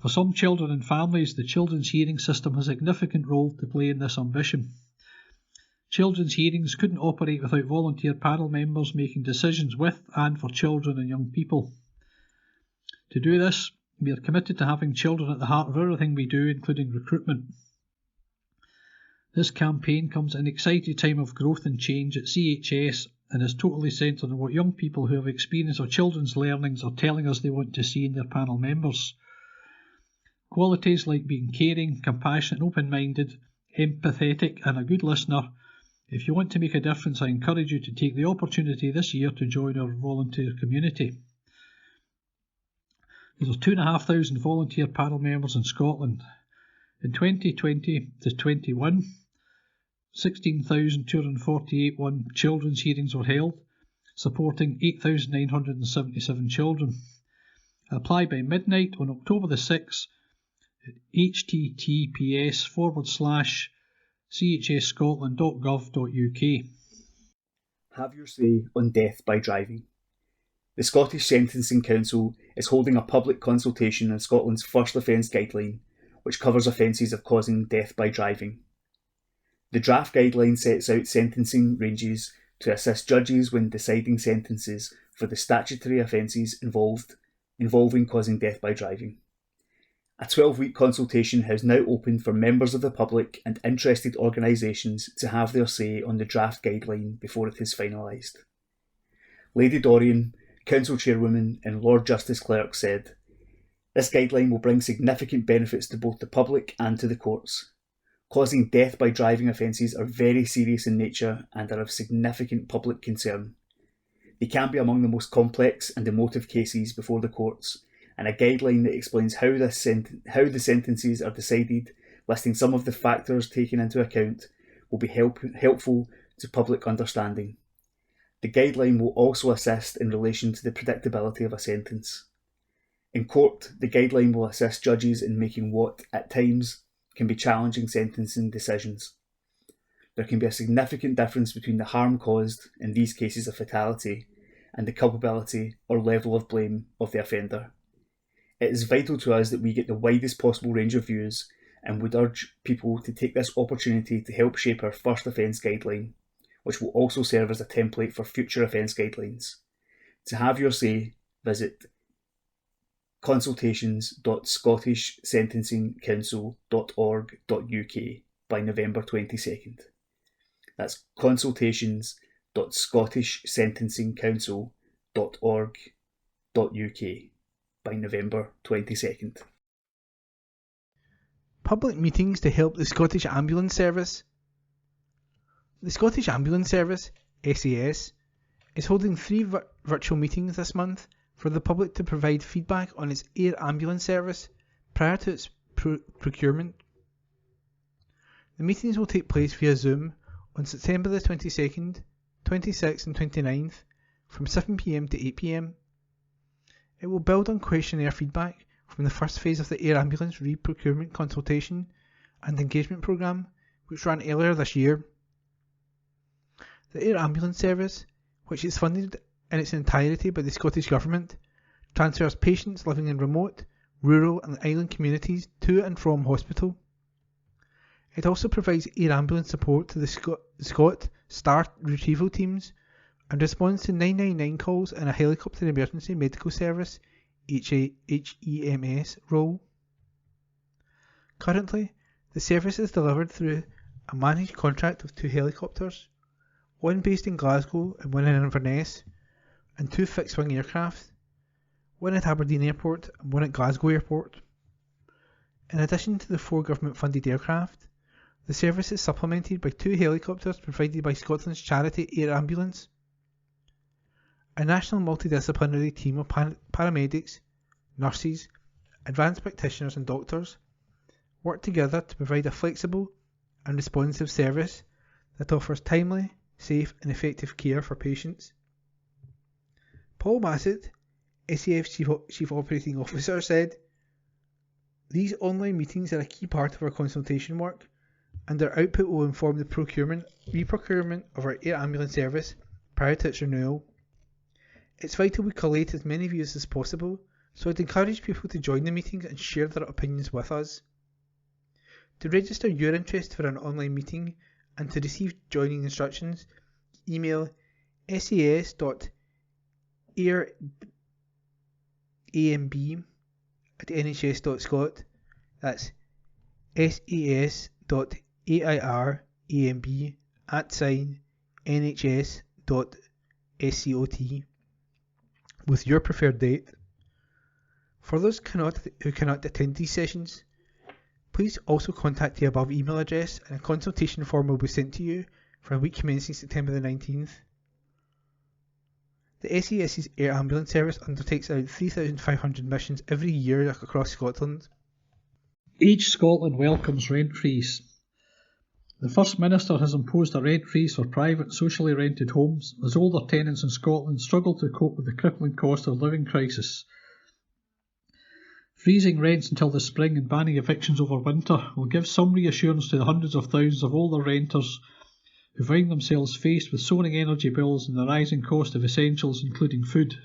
For some children and families, the children's hearing system has a significant role to play in this ambition. Children's hearings couldn't operate without volunteer panel members making decisions with and for children and young people. To do this, we are committed to having children at the heart of everything we do, including recruitment. This campaign comes at an exciting time of growth and change at CHS and is totally centred on what young people who have experience of children's learnings are telling us they want to see in their panel members. Qualities like being caring, compassionate, open-minded, empathetic and a good listener. If you want to make a difference, I encourage you to take the opportunity this year to join our volunteer community. There are 2,500 volunteer panel members in Scotland. In 2020 to 21, 16,248 children's hearings were held, supporting 8,977 children. Apply by midnight on October the 6th at https://chsscotland.gov.uk. Have your say on death by driving. The Scottish Sentencing Council is holding a public consultation on Scotland's first offence guideline, which covers offences of causing death by driving. The draft guideline sets out sentencing ranges to assist judges when deciding sentences for the statutory offences involving causing death by driving. A 12-week consultation has now opened for members of the public and interested organisations to have their say on the draft guideline before it is finalised. Lady Dorian, Council Chairwoman and Lord Justice Clerk said, "This guideline will bring significant benefits to both the public and to the courts. Causing death by driving offences are very serious in nature and are of significant public concern. They can be among the most complex and emotive cases before the courts, and a guideline that explains how the sentences are decided, listing some of the factors taken into account, will be helpful to public understanding. The guideline will also assist in relation to the predictability of a sentence. In court, the guideline will assist judges in making what, at times, can be challenging sentencing decisions. There can be a significant difference between the harm caused, in these cases of fatality, and the culpability or level of blame of the offender. It is vital to us that we get the widest possible range of views and would urge people to take this opportunity to help shape our first offence guideline, which will also serve as a template for future offence guidelines. To have your say, visit consultations.scottishsentencingcouncil.org.uk by November 22nd. That's consultations.scottishsentencingcouncil.org.uk by November 22nd. Public meetings to help the Scottish Ambulance Service. The Scottish Ambulance Service, SAS, is holding 3 virtual meetings this month for the public to provide feedback on its air ambulance service prior to its procurement. The meetings will take place via Zoom on September the 22nd, 26th and 29th from 7pm to 8pm. It will build on questionnaire feedback from the first phase of the air ambulance re-procurement consultation and engagement programme, which ran earlier this year. The air ambulance service, which is funded in its entirety by the Scottish Government, transfers patients living in remote, rural and island communities to and from hospital. It also provides air ambulance support to the Scot Star retrieval teams and responds to 999 calls in a helicopter emergency medical service HEMS role. Currently, the service is delivered through a managed contract of 2 helicopters, one based in Glasgow and one in Inverness, and 2 fixed-wing aircraft, one at Aberdeen Airport and one at Glasgow Airport. In addition to the 4 government-funded aircraft, the service is supplemented by 2 helicopters provided by Scotland's charity Air Ambulance. A national multidisciplinary team of paramedics, nurses, advanced practitioners and doctors work together to provide a flexible and responsive service that offers timely, safe and effective care for patients. Paul Massett, SAF Chief Operating Officer, said, "These online meetings are a key part of our consultation work, and their output will inform the re-procurement of our air ambulance service prior to its renewal. It's vital we collate as many views as possible, so I'd encourage people to join the meetings and share their opinions with us. To register your interest for an online meeting and to receive joining instructions, email sas.airamb@nhs.scot. That's sas.airamb@nhs.scot with your preferred date. For those who cannot attend these sessions, please also contact the above email address and a consultation form will be sent to you for a week commencing September the 19th. The SAS's air ambulance service undertakes around 3,500 missions every year across Scotland. Age Scotland welcomes rent freeze. The First Minister has imposed a rent freeze for private socially rented homes as older tenants in Scotland struggle to cope with the crippling cost of living crisis. Freezing rents until the spring and banning evictions over winter will give some reassurance to the hundreds of thousands of older renters who find themselves faced with soaring energy bills and the rising cost of essentials including food.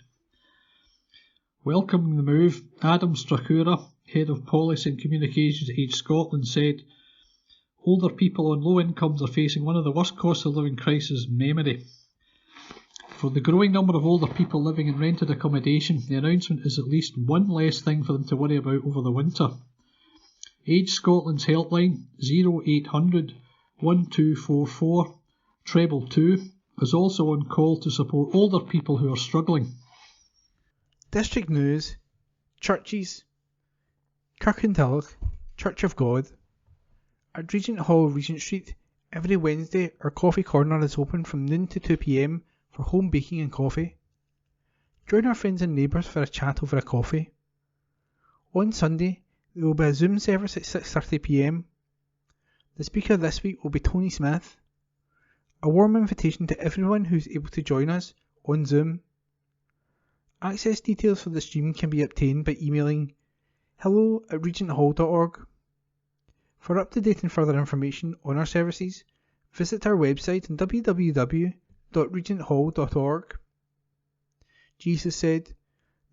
Welcoming the move, Adam Stracura, Head of Policy and Communications at Age Scotland, said, "Older people on low incomes are facing one of the worst cost of living crises in memory. For the growing number of older people living in rented accommodation, the announcement is at least one less thing for them to worry about over the winter. Age Scotland's helpline 0800 1244 222 is also on call to support older people who are struggling. District News, Churches, Kirkintilloch, Church of God. At Regent Hall, Regent Street, every Wednesday our coffee corner is open from noon to 2 p.m. for home baking and coffee. Join our friends and neighbours for a chat over a coffee. On Sunday, there will be a Zoom service at 6:30 p.m. The speaker this week will be Tony Smith. A warm invitation to everyone who is able to join us on Zoom. Access details for the stream can be obtained by emailing hello@regenthall.org. For up-to-date and further information on our services, visit our website on www.regenthall.org. Jesus said,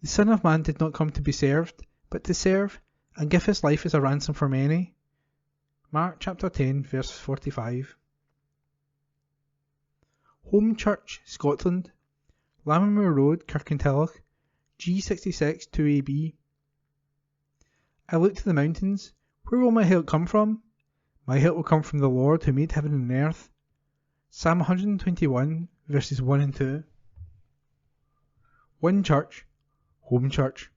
"The Son of Man did not come to be served, but to serve, and give his life as a ransom for many." Mark chapter 10, verse 45. Home Church, Scotland, Lammermoor Road, Kirkintilloch, G66 2AB. I look to the mountains. Where will my help come from? My help will come from the Lord who made heaven and earth. Psalm 121, verses 1 and 2. One Church, Home Church.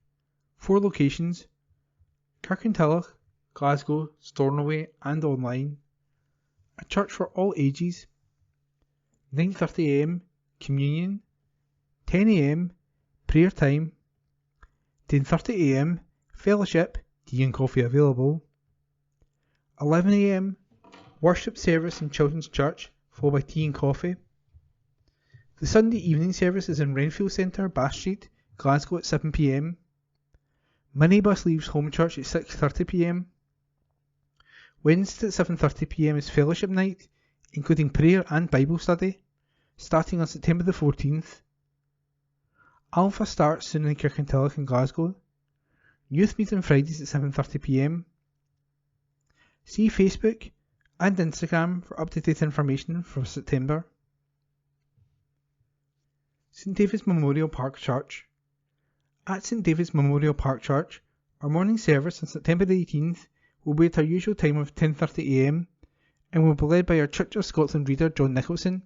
4 locations: Kirkintilloch, Glasgow, Stornoway and online. A church for all ages. 9:30 a.m. Communion. 10 a.m. Prayer time. 10:30 a.m. Fellowship, tea and coffee available. 11 a.m. Worship service in Children's Church, followed by tea and coffee. The Sunday evening service is in Renfield Centre, Bath Street, Glasgow at 7 p.m. Minibus leaves Home Church at 6:30 p.m. Wednesday at 7:30 p.m. is Fellowship Night, including prayer and Bible study, starting on September the 14th. Alpha starts soon in Kirkintilloch and Glasgow. Youth meet on Fridays at 7:30 p.m. See Facebook and Instagram for up-to-date information for September. St David's Memorial Park Church. At St David's Memorial Park Church, our morning service on September the 18th will be at our usual time of 10:30 a.m. and will be led by our Church of Scotland reader John Nicholson.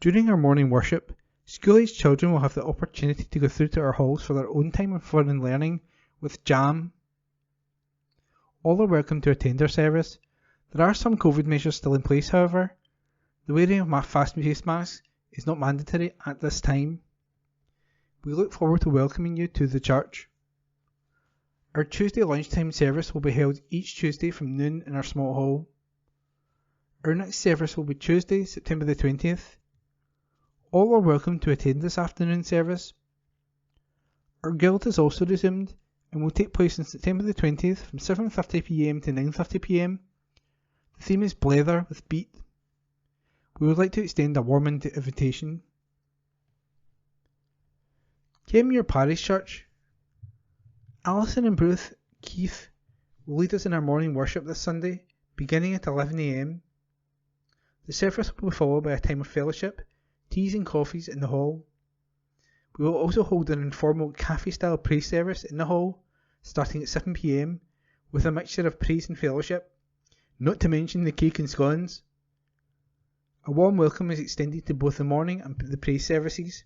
During our morning worship, school-aged children will have the opportunity to go through to our halls for their own time of fun and learning with jam. All are welcome to attend our service. There are some COVID measures still in place, however. The wearing of face masks is not mandatory at this time. We look forward to welcoming you to the church. Our Tuesday lunchtime service will be held each Tuesday from noon in our small hall. Our next service will be Tuesday, September the 20th. All are welcome to attend this afternoon service. Our guild has also resumed and will take place on September the 20th from 7:30 p.m. to 9:30 p.m. The theme is Blether with Beat. We would like to extend a warm invitation. Kenmure Parish Church. Alison and Bruce Keith will lead us in our morning worship this Sunday, beginning at 11 a.m. The service will be followed by a time of fellowship, teas and coffees in the hall. We will also hold an informal cafe-style praise service in the hall, starting at 7 p.m, with a mixture of praise and fellowship, not to mention the cake and scones. A warm welcome is extended to both the morning and the praise services.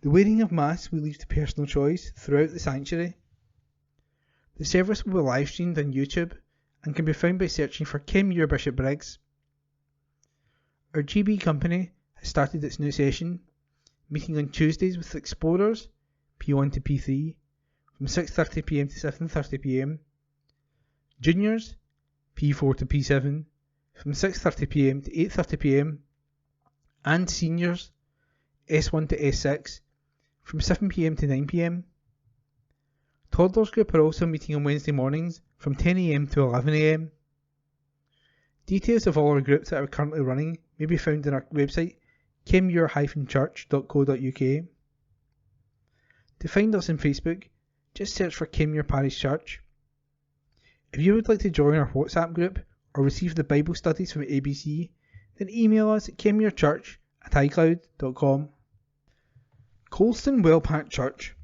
The wearing of masks we leave to personal choice throughout the sanctuary. The service will be live streamed on YouTube and can be found by searching for Kenmure Bishopbriggs. Our GB company has started its new session, meeting on Tuesdays with Explorers, P1 to P3, from 6:30 p.m. to 7:30 p.m. Juniors, P4 to P7, from 6:30 p.m. to 8:30 p.m. and Seniors, S1 to S6, from 7 p.m. to 9 p.m. Toddlers group are also meeting on Wednesday mornings from 10 a.m. to 11 a.m. Details of all our groups that are currently running may be found on our website kenmure-church.co.uk. To find us on Facebook, just search for Kenmure Parish Church. If you would like to join our WhatsApp group or receive the Bible studies from ABC, then email us at kenmurechurch@icloud.com. Colston Wellpack Church.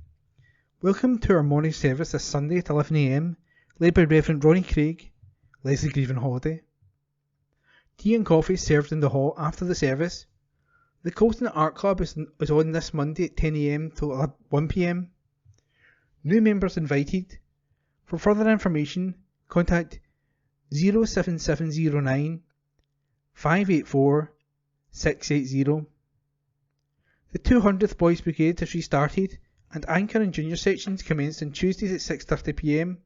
Welcome to our morning service this Sunday at 11 a.m, led by Reverend Ronnie Craig, Leslie Grieve on holiday. Tea and coffee served in the hall after the service. The Colston Art Club is on this Monday at 10 AM till 1 PM. New members invited. For further information, contact 07709 584 680. The 200th Boys Brigade has restarted, and anchor and junior sections commenced on Tuesdays at 6:30 PM.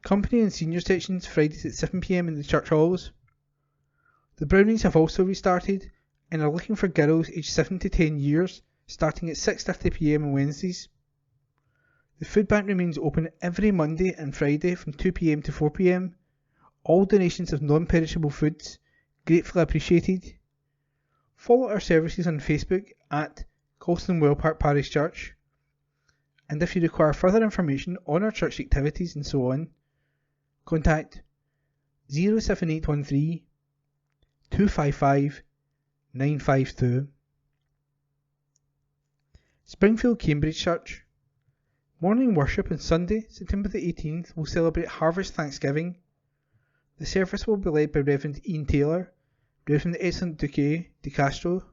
Company and senior sections Fridays at 7 PM in the church halls. The Brownies have also restarted and are looking for girls aged 7 to 10 years, starting at 6:30 PM on Wednesdays. The food bank remains open every Monday and Friday from 2 PM to 4 PM. All donations of non-perishable foods gratefully appreciated. Follow our services on Facebook at Colston Wellpark Parish Church. And if you require further information on our church activities and so on, contact 07813 255 952. Springfield Cambridge Church. Morning worship on Sunday, September the 18th, will celebrate Harvest Thanksgiving. The service will be led by Reverend Ian Taylor, Reverend Edson Duque de Castro,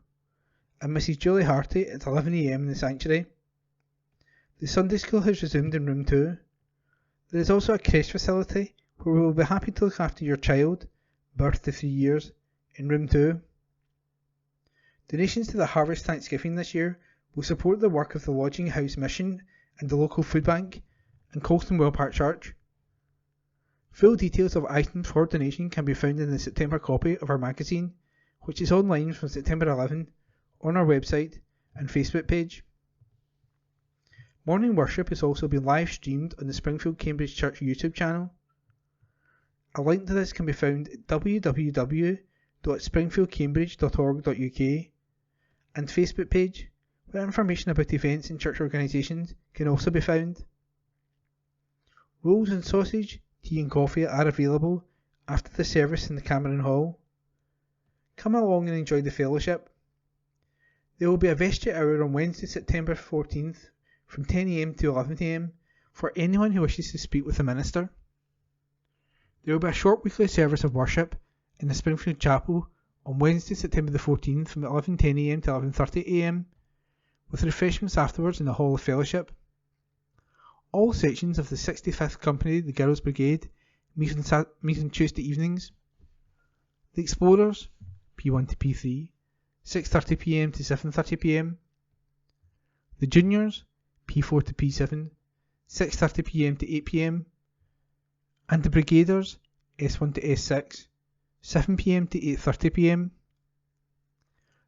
and Mrs. Julie Harty at 11 AM in the sanctuary. The Sunday school has resumed in room 2. There is also a creche facility where we will be happy to look after your child, birth to 3 years, in room 2. Donations to the Harvest Thanksgiving this year will support the work of the Lodging House Mission and the local food bank and Colston Wellpark Church. Full details of items for donation can be found in the September copy of our magazine, which is online from September 11 on our website and Facebook page. Morning worship has also been live streamed on the Springfield Cambridge Church YouTube channel. A link to this can be found at www.springfieldcambridge.org.uk and Facebook page, where information about events and church organisations can also be found. Rolls and sausage, tea and coffee are available after the service in the Cameron Hall. Come along and enjoy the fellowship. There will be a vestry hour on Wednesday, September 14th from 10 AM to 11 AM for anyone who wishes to speak with the minister. There will be a short weekly service of worship in the Springfield Chapel on Wednesday, September the 14th from 11:10 AM to 11:30 AM, with refreshments afterwards in the Hall of Fellowship. All sections of the 65th Company, the Girls Brigade, meet on Tuesday evenings. The Explorers, P1 to P3, 6:30 PM to 7:30 PM. The Juniors, P4 to P7, 6:30 PM to 8 PM. And the Brigaders, S1 to S6, 7 PM to 8:30 PM.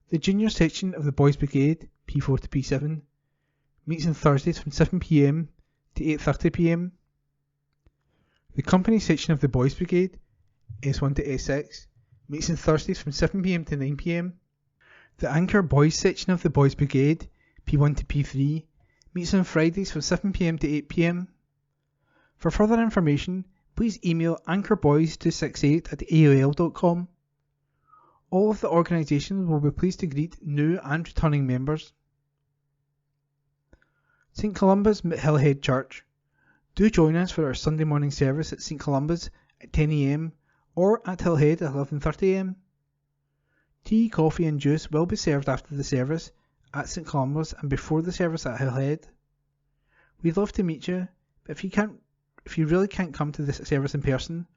The Junior section of the Boys Brigade, P4 to P7, meets on Thursdays from 7 PM to 8:30 PM. The Company section of the Boys Brigade, S1 to S6, meets on Thursdays from 7 PM to 9 PM. The Anchor Boys section of the Boys Brigade, P1 to P3, meets on Fridays from 7 PM to 8 PM. For further information, please email anchorboys268@aol.com. All of the organisations will be pleased to greet new and returning members. St Columba's Hillhead Church. Do join us for our Sunday morning service at St Columba's at 10 AM or at Hillhead at 11:30 AM. Tea, coffee and juice will be served after the service at St Columba's and before the service at Hillhead. We'd love to meet you, but if you really can't come to this service in person,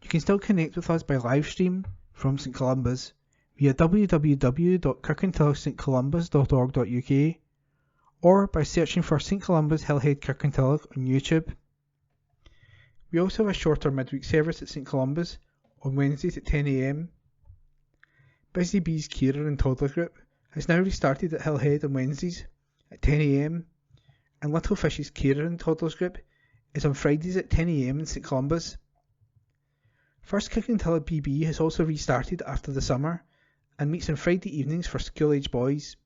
you can still connect with us by live stream from St Columba's via www.kirkintillochstcolumbus.org.uk or by searching for St Columba's Hillhead Kirkintilloch on YouTube. We also have a shorter midweek service at St Columba's on Wednesdays at 10 AM. Busy Bees Carer and Toddler Group has now restarted at Hillhead on Wednesdays at 10 AM, and Little Fish's Carer and Toddlers Group is on Fridays at 10 AM in St Columba's. First Kirkintilloch BB has also restarted after the summer and meets on Friday evenings for school-age boys.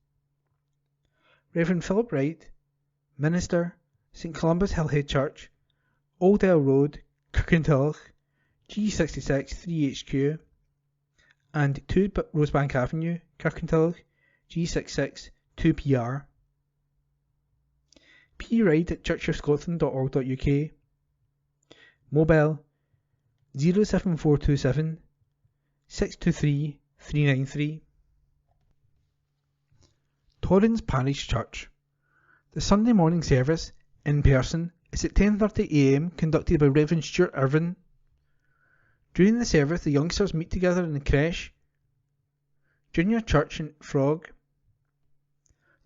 Reverend Philip Wright, Minister, St Columba's Hillhead Church, Old Dale Road, Kirkintilloch, G66 3HQ, and 2 Rosebank Avenue, Kirkintilloch, G66 2PR. P. Ride at churchofscotland.org.uk. Mobile 07427 623 393. Torrens Parish Church. The Sunday morning service, in person, is at 10:30 a.m, conducted by Reverend Stuart Irvin. During the service, the youngsters meet together in the creche, Junior Church in Frog.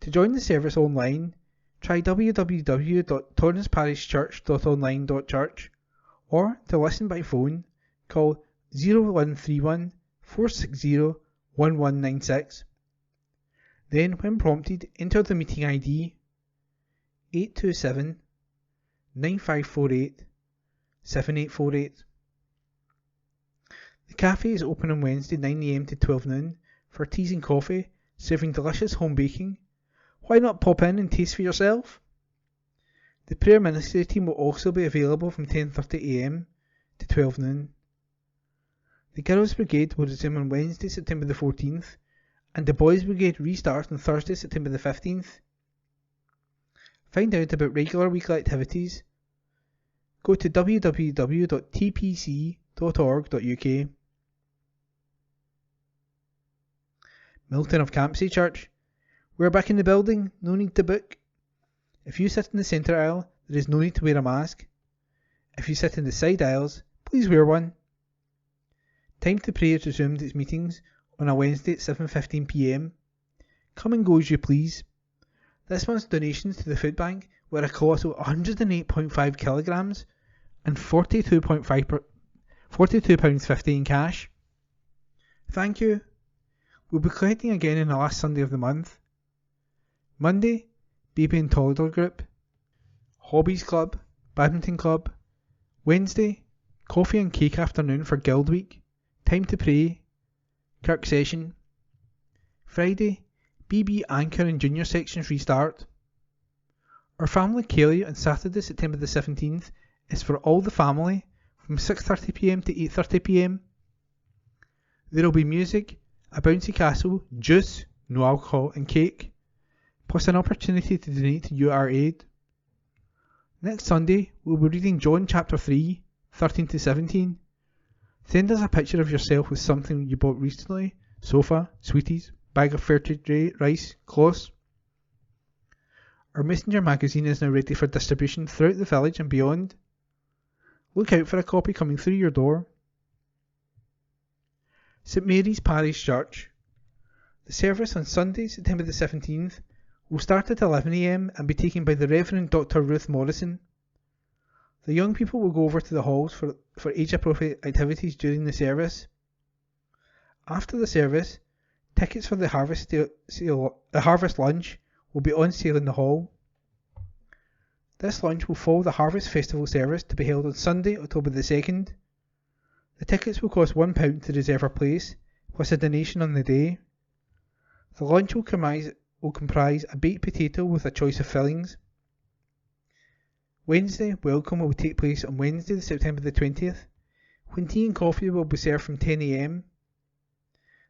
To join the service online, try www.torrensparishchurch.online.church, or to listen by phone, call 0131 460 1196. Then, when prompted, enter the meeting ID 827 9548 7848. The cafe is open on Wednesday 9 a.m. to 12 noon for teas and coffee, serving delicious home baking. Why not pop in and taste for yourself? The prayer ministry team will also be available from 10:30 a.m. to 12 noon. The Girls' Brigade will resume on Wednesday, September the 14th, and the Boys' Brigade restarts on Thursday, September the 15th. Find out about regular weekly activities. Go to www.tpc.org.uk. Milton of Campsie Church. We're back in the building, no need to book. If you sit in the centre aisle, there is no need to wear a mask. If you sit in the side aisles, please wear one. Time to Pray has resumed its meetings on a Wednesday at 7:15 p.m. Come and go as you please. This month's donations to the food bank were a colossal 108.5 kilograms and £42.50 in cash. Thank you. We'll be collecting again on the last Sunday of the month. Monday, Baby and Toddler Group, Hobbies Club, Badminton Club. Wednesday, Coffee and Cake Afternoon for Guild Week. Time to Pray, Kirk Session. Friday, BB Anchor and Junior sections restart. Our family Kelly on Saturday, September the 17th is for all the family from 6:30 p.m. to 8:30 p.m. There will be music, a bouncy castle, juice, no alcohol and cake, plus an opportunity to donate to URAid. Next Sunday, we'll be reading John chapter 3, 13 to 17. Send us a picture of yourself with something you bought recently: sofa, sweeties, bag of fair trade rice, clothes. Our Messenger magazine is now ready for distribution throughout the village and beyond. Look out for a copy coming through your door. St Mary's Parish Church. The service on Sunday, September the 17th, will start at 11 a.m. and be taken by the Reverend Dr. Ruth Morrison. The young people will go over to the halls for age-appropriate activities during the service. After the service, tickets for the harvest lunch will be on sale in the hall. This lunch will follow the Harvest Festival service to be held on Sunday, October the 2nd. The tickets will cost £1 to reserve a place, plus a donation on the day. The lunch will comprise a baked potato with a choice of fillings. Wednesday welcome will take place on Wednesday, September the 20th, when tea and coffee will be served from 10 a.m.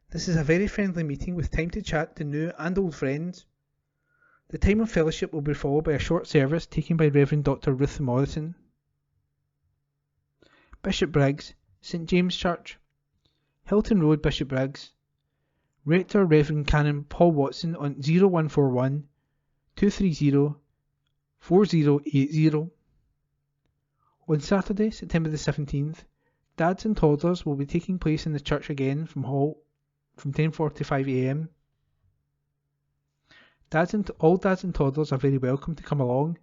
This is a very friendly meeting with time to chat to new and old friends. The time of fellowship will be followed by a short service taken by Reverend Dr. Ruth Morrison. Bishopbriggs, St James Church, Hilton Road, Bishopbriggs. Rector Reverend Canon Paul Watson on 0141 230 4080. On Saturday, September the 17th, Dads and Toddlers will be taking place in the church again from 10:45 a.m. All dads and toddlers are very welcome to come along.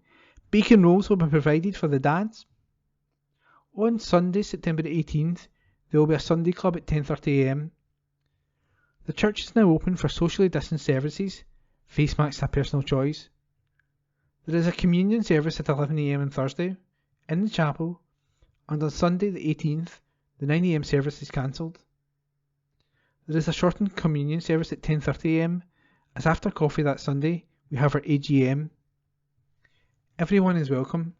Bacon rolls will be provided for the dads. On Sunday, September the 18th, there will be a Sunday club at 10:30 a.m. The church is now open for socially distanced services. Face masks are personal choice. There is a communion service at 11 a.m. on Thursday in the chapel, and on Sunday the 18th, the 9 a.m. service is cancelled. There is a shortened communion service at 10:30 a.m. as after coffee that Sunday we have our AGM. Everyone is welcome.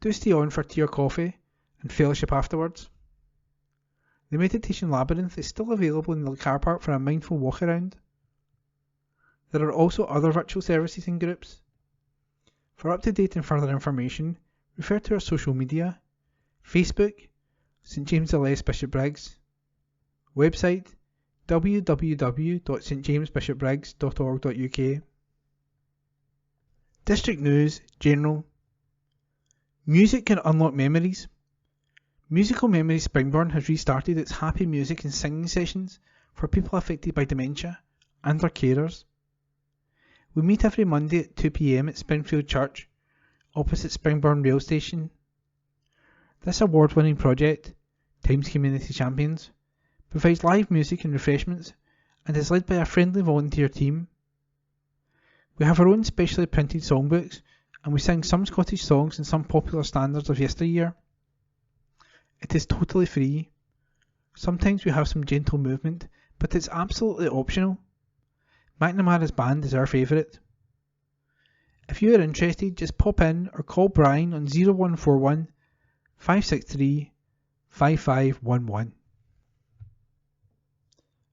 Do stay on for tea or coffee and fellowship afterwards. The Meditation Labyrinth is still available in the car park for a mindful walk around. There are also other virtual services and groups. For up-to-date and further information, refer to our social media, Facebook, St James the Less Bishopbriggs. Website, www.stjamesbishopbriggs.org.uk. District News, General. Music can unlock memories. Musical Memories Springburn has restarted its happy music and singing sessions for people affected by dementia and their carers. We meet every Monday at 2 p.m. at Springfield Church, opposite Springburn Rail Station. This award-winning project, Times Community Champions, provides live music and refreshments and is led by a friendly volunteer team. We have our own specially printed songbooks and we sing some Scottish songs and some popular standards of yesteryear. It is totally free. Sometimes we have some gentle movement, but it's absolutely optional. McNamara's band is our favourite. If you are interested, just pop in or call Brian on 0141 563 5511.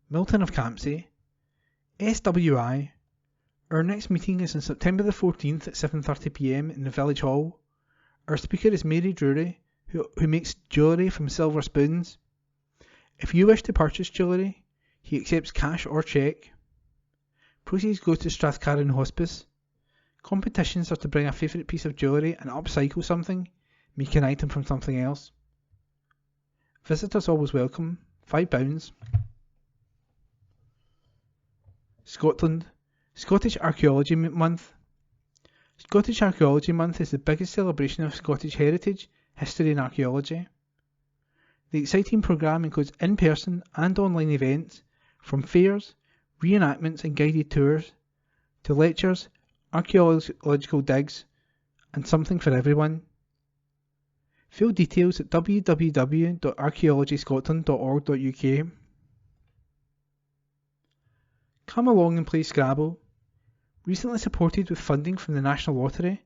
Milton of Campsie, SWI. Our next meeting is on September the 14th at 7:30 p.m. in the Village Hall. Our speaker is Mary Drury, who makes jewellery from silver spoons. If you wish to purchase jewellery, he accepts cash or cheque. Proceeds go to Strathcarron Hospice. Competitions are to bring a favourite piece of jewellery and upcycle something, make an item from something else. Visitors always welcome, £5. Scotland, Scottish Archaeology Month. Scottish Archaeology Month is the biggest celebration of Scottish heritage, history and archaeology. The exciting programme includes in-person and online events, from fairs, reenactments and guided tours, to lectures, archaeological digs, and something for everyone. Full details at www.archaeologyscotland.org.uk. Come along and play Scrabble. Recently supported with funding from the National Lottery,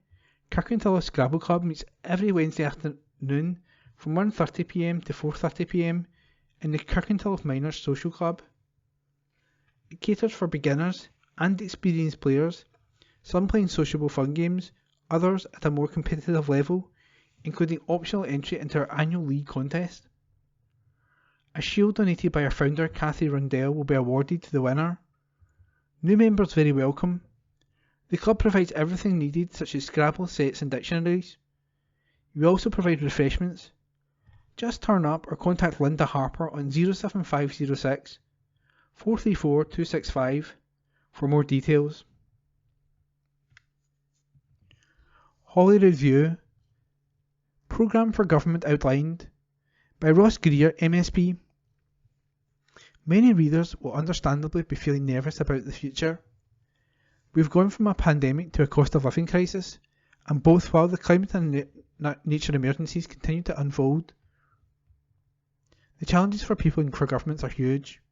Kirkintilloch Scrabble Club meets every Wednesday afternoon from 1:30 p.m. to 4:30 p.m. in the Kirkintilloch Miners Social Club. It caters for beginners and experienced players, some playing sociable fun games, others at a more competitive level, including optional entry into our annual league contest. A shield donated by our founder Cathy Rundell will be awarded to the winner. New members very welcome. The club provides everything needed such as Scrabble sets and dictionaries. We also provide refreshments. Just turn up or contact Linda Harper on 07506 434 265 for more details. Holyrood View. Programme for Government outlined by Ross Greer, MSP. Many readers will understandably be feeling nervous about the future. We've gone from a pandemic to a cost of living crisis, and both while the climate and nature emergencies continue to unfold. The challenges for people and for governments are huge.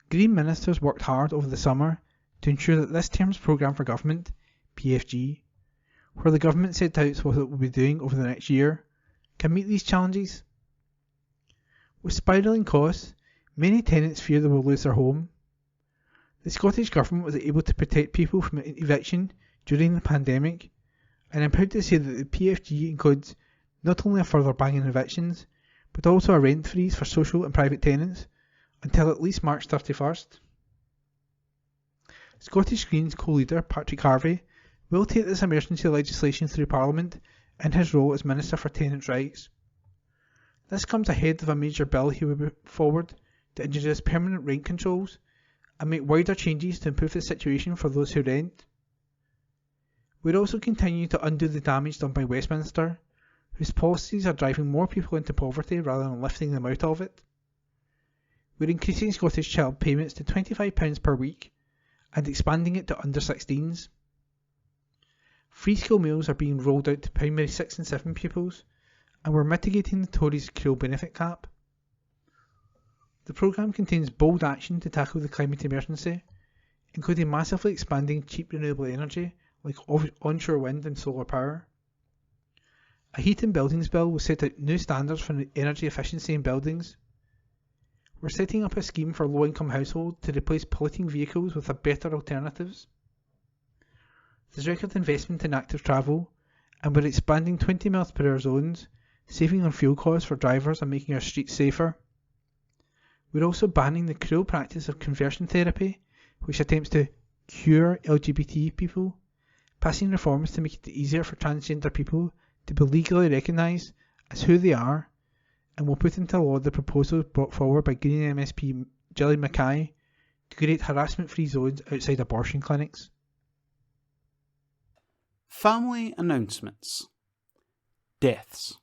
Green ministers worked hard over the summer to ensure that this term's Programme for Government, PFG, where the government set out what it will be doing over the next year, can meet these challenges. With spiralling costs, many tenants fear they will lose their home. The Scottish Government was able to protect people from eviction during the pandemic, and I'm proud to say that the PFG includes not only a further ban on evictions, but also a rent freeze for social and private tenants until at least March 31st. Scottish Greens co-leader Patrick Harvey will take this emergency legislation through Parliament in his role as Minister for Tenants' Rights. This comes ahead of a major bill he will put forward to introduce permanent rent controls and make wider changes to improve the situation for those who rent. We're also continuing to undo the damage done by Westminster, whose policies are driving more people into poverty rather than lifting them out of it. We're increasing Scottish child payments to £25 per week and expanding it to under 16s. Free school meals are being rolled out to primary 6 and 7 pupils, and we're mitigating the Tories' cruel benefit cap. The programme contains bold action to tackle the climate emergency, including massively expanding cheap renewable energy like onshore wind and solar power. A heat and buildings bill will set out new standards for energy efficiency in buildings. We're setting up a scheme for low-income households to replace polluting vehicles with better alternatives. There's record investment in active travel, and we're expanding 20 mph zones saving on fuel costs for drivers and making our streets safer. We're also banning the cruel practice of conversion therapy, which attempts to cure LGBT people, passing reforms to make it easier for transgender people to be legally recognised as who they are, and will put into law the proposals brought forward by Green MSP Gillian Mackay to create harassment-free zones outside abortion clinics. Family announcements. Deaths.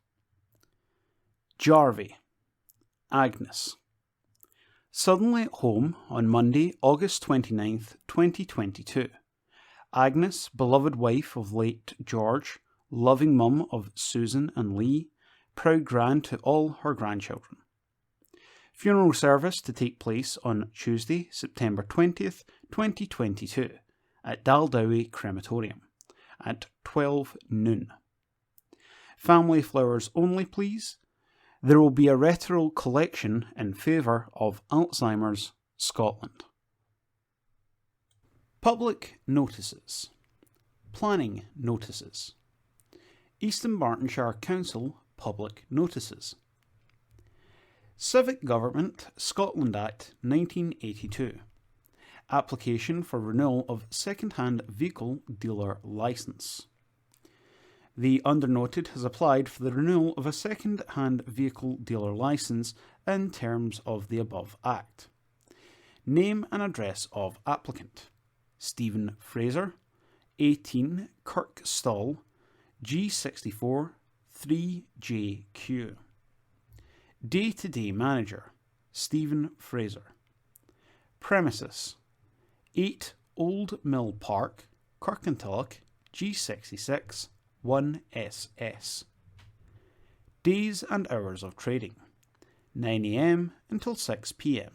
Jarvie, Agnes. Suddenly at home on Monday, August 29th, 2022. Agnes, beloved wife of late George, loving mum of Susan and Lee, proud grand to all her grandchildren. Funeral service to take place on Tuesday, September 20th, 2022 at Daldowie Crematorium at 12 noon. Family flowers only, please. There will be a retro collection in favour of Alzheimer's Scotland. Public notices. Planning notices. East Dunbartonshire Council public notices. Civic Government Scotland Act 1982. Application for renewal of second-hand vehicle dealer licence. The undernoted has applied for the renewal of a second-hand vehicle dealer licence in terms of the above Act. Name and address of applicant: Stephen Fraser, 18 Kirk Stall, G64 3JQ. Day-to-day manager: Stephen Fraser. Premises: 8 Old Mill Park, Kirkintilloch, G66 1SS. Days and hours of trading: 9 AM until 6 PM.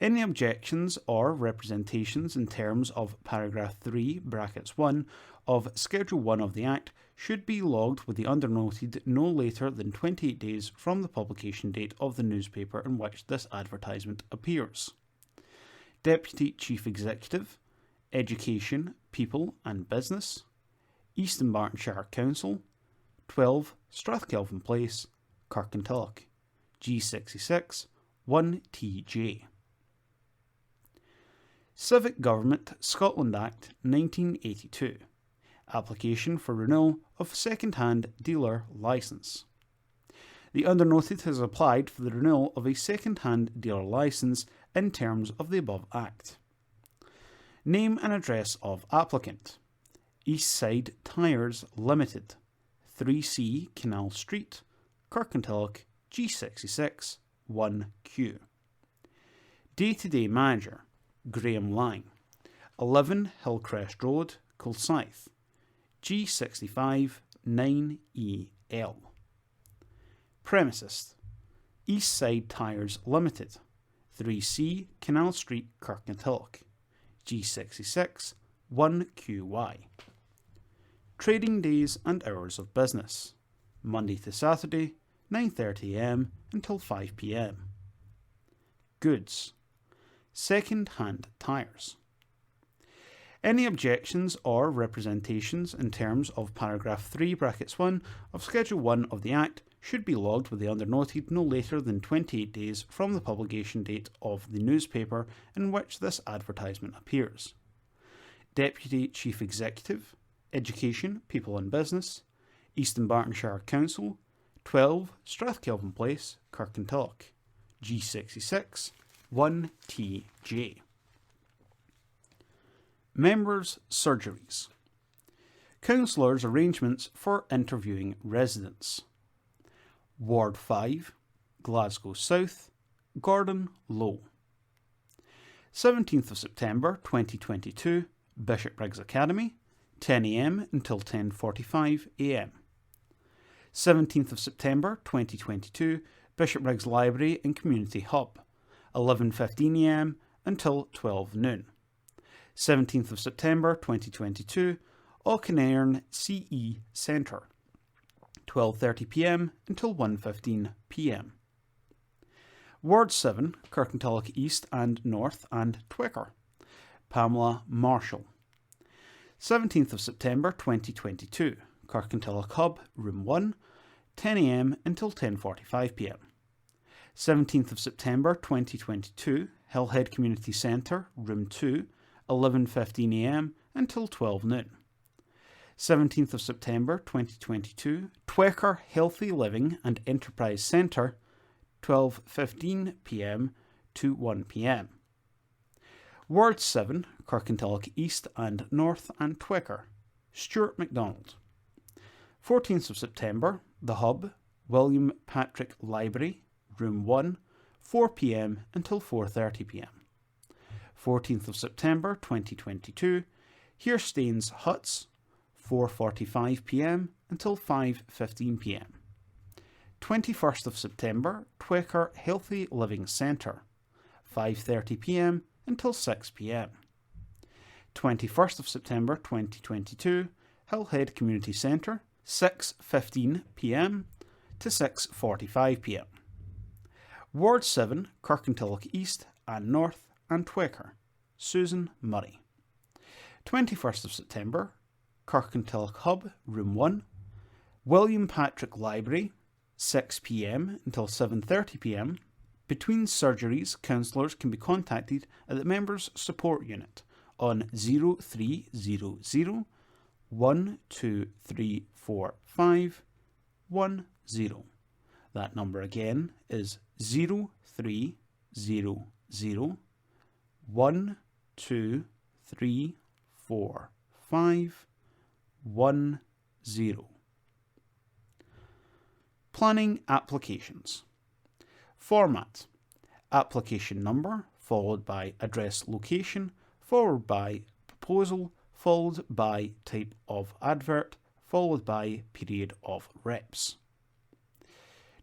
Any objections or representations in terms of paragraph 3, brackets 1 of Schedule 1 of the Act should be logged with the undernoted no later than 28 days from the publication date of the newspaper in which this advertisement appears. Deputy Chief Executive, Education, People and Business, East Dunbartonshire Council, 12 Strathkelvin Place, Kirkintilloch, G66 1TJ. Civic Government Scotland Act 1982. Application for renewal of second-hand dealer licence. The undernoted has applied for the renewal of a second-hand dealer licence in terms of the above Act. Name and address of applicant: East Side Tyres Limited, 3C Canal Street, Kirkintilloch, G66 1Q. Day-to-day manager: Graham Lang, 11 Hillcrest Road, Kilsyth, G65 9EL. Premises: East Side Tyres Limited, 3C Canal Street, Kirkintilloch, G66 1QY. Trading days and hours of business: Monday to Saturday, 9:30am until 5pm. Goods: second-hand tyres. Any objections or representations in terms of paragraph 3, brackets 1 of Schedule 1 of the Act should be logged with the undernoted no later than 28 days from the publication date of the newspaper in which this advertisement appears. Deputy Chief Executive, Education, People and Business, East Dunbartonshire Council, 12 Strathkelvin Place, Kirkintilloch, G66 1TJ. Members' surgeries. Councillors' arrangements for interviewing residents. Ward 5, Glasgow South, Gordon Low. 17th of September 2022, Bishopbriggs Academy, 10am until 10:45am. 17th of September 2022, Bishopbriggs Library and Community Hub, 11:15am until 12 noon. 17th of September 2022, Auchinairn CE Centre, 12:30pm until 1:15pm. Ward 7, Kirkintilloch East and North and Twicker, Pamela Marshall. 17th of September 2022, Kirkintilloch Hub, Room 1, 10 AM until 10:45pm. 17th of September 2022, Hillhead Community Centre, Room 2, 11:15am until 12 noon. 17th of September 2022, Twecker Healthy Living and Enterprise Centre, 12:15pm to 1pm. Ward 7, Kirkintilloch East and North and Twecker, Stuart MacDonald. 14th of September, The Hub, William Patrick Library, Room 1, 4pm until 4:30pm. 14th of September 2022, Hearstains Huts, 4:45pm until 5:15pm. 21st of September, Twecker Healthy Living Centre, 5:30pm until 6pm. 21st of September 2022, Hillhead Community Centre, 6:15pm to 6:45pm. Ward 7, Kirkintilloch East and North and Twecker, Susan Murray. 21st of September, Kirkintilloch Hub, Room 1, William Patrick Library, 6pm until 7:30pm. Between surgeries, counsellors can be contacted at the Members Support Unit on 0300 12345 10. That number again is 0300 12345 10. Planning applications. Format: application number followed by address location followed by proposal followed by type of advert followed by period of reps.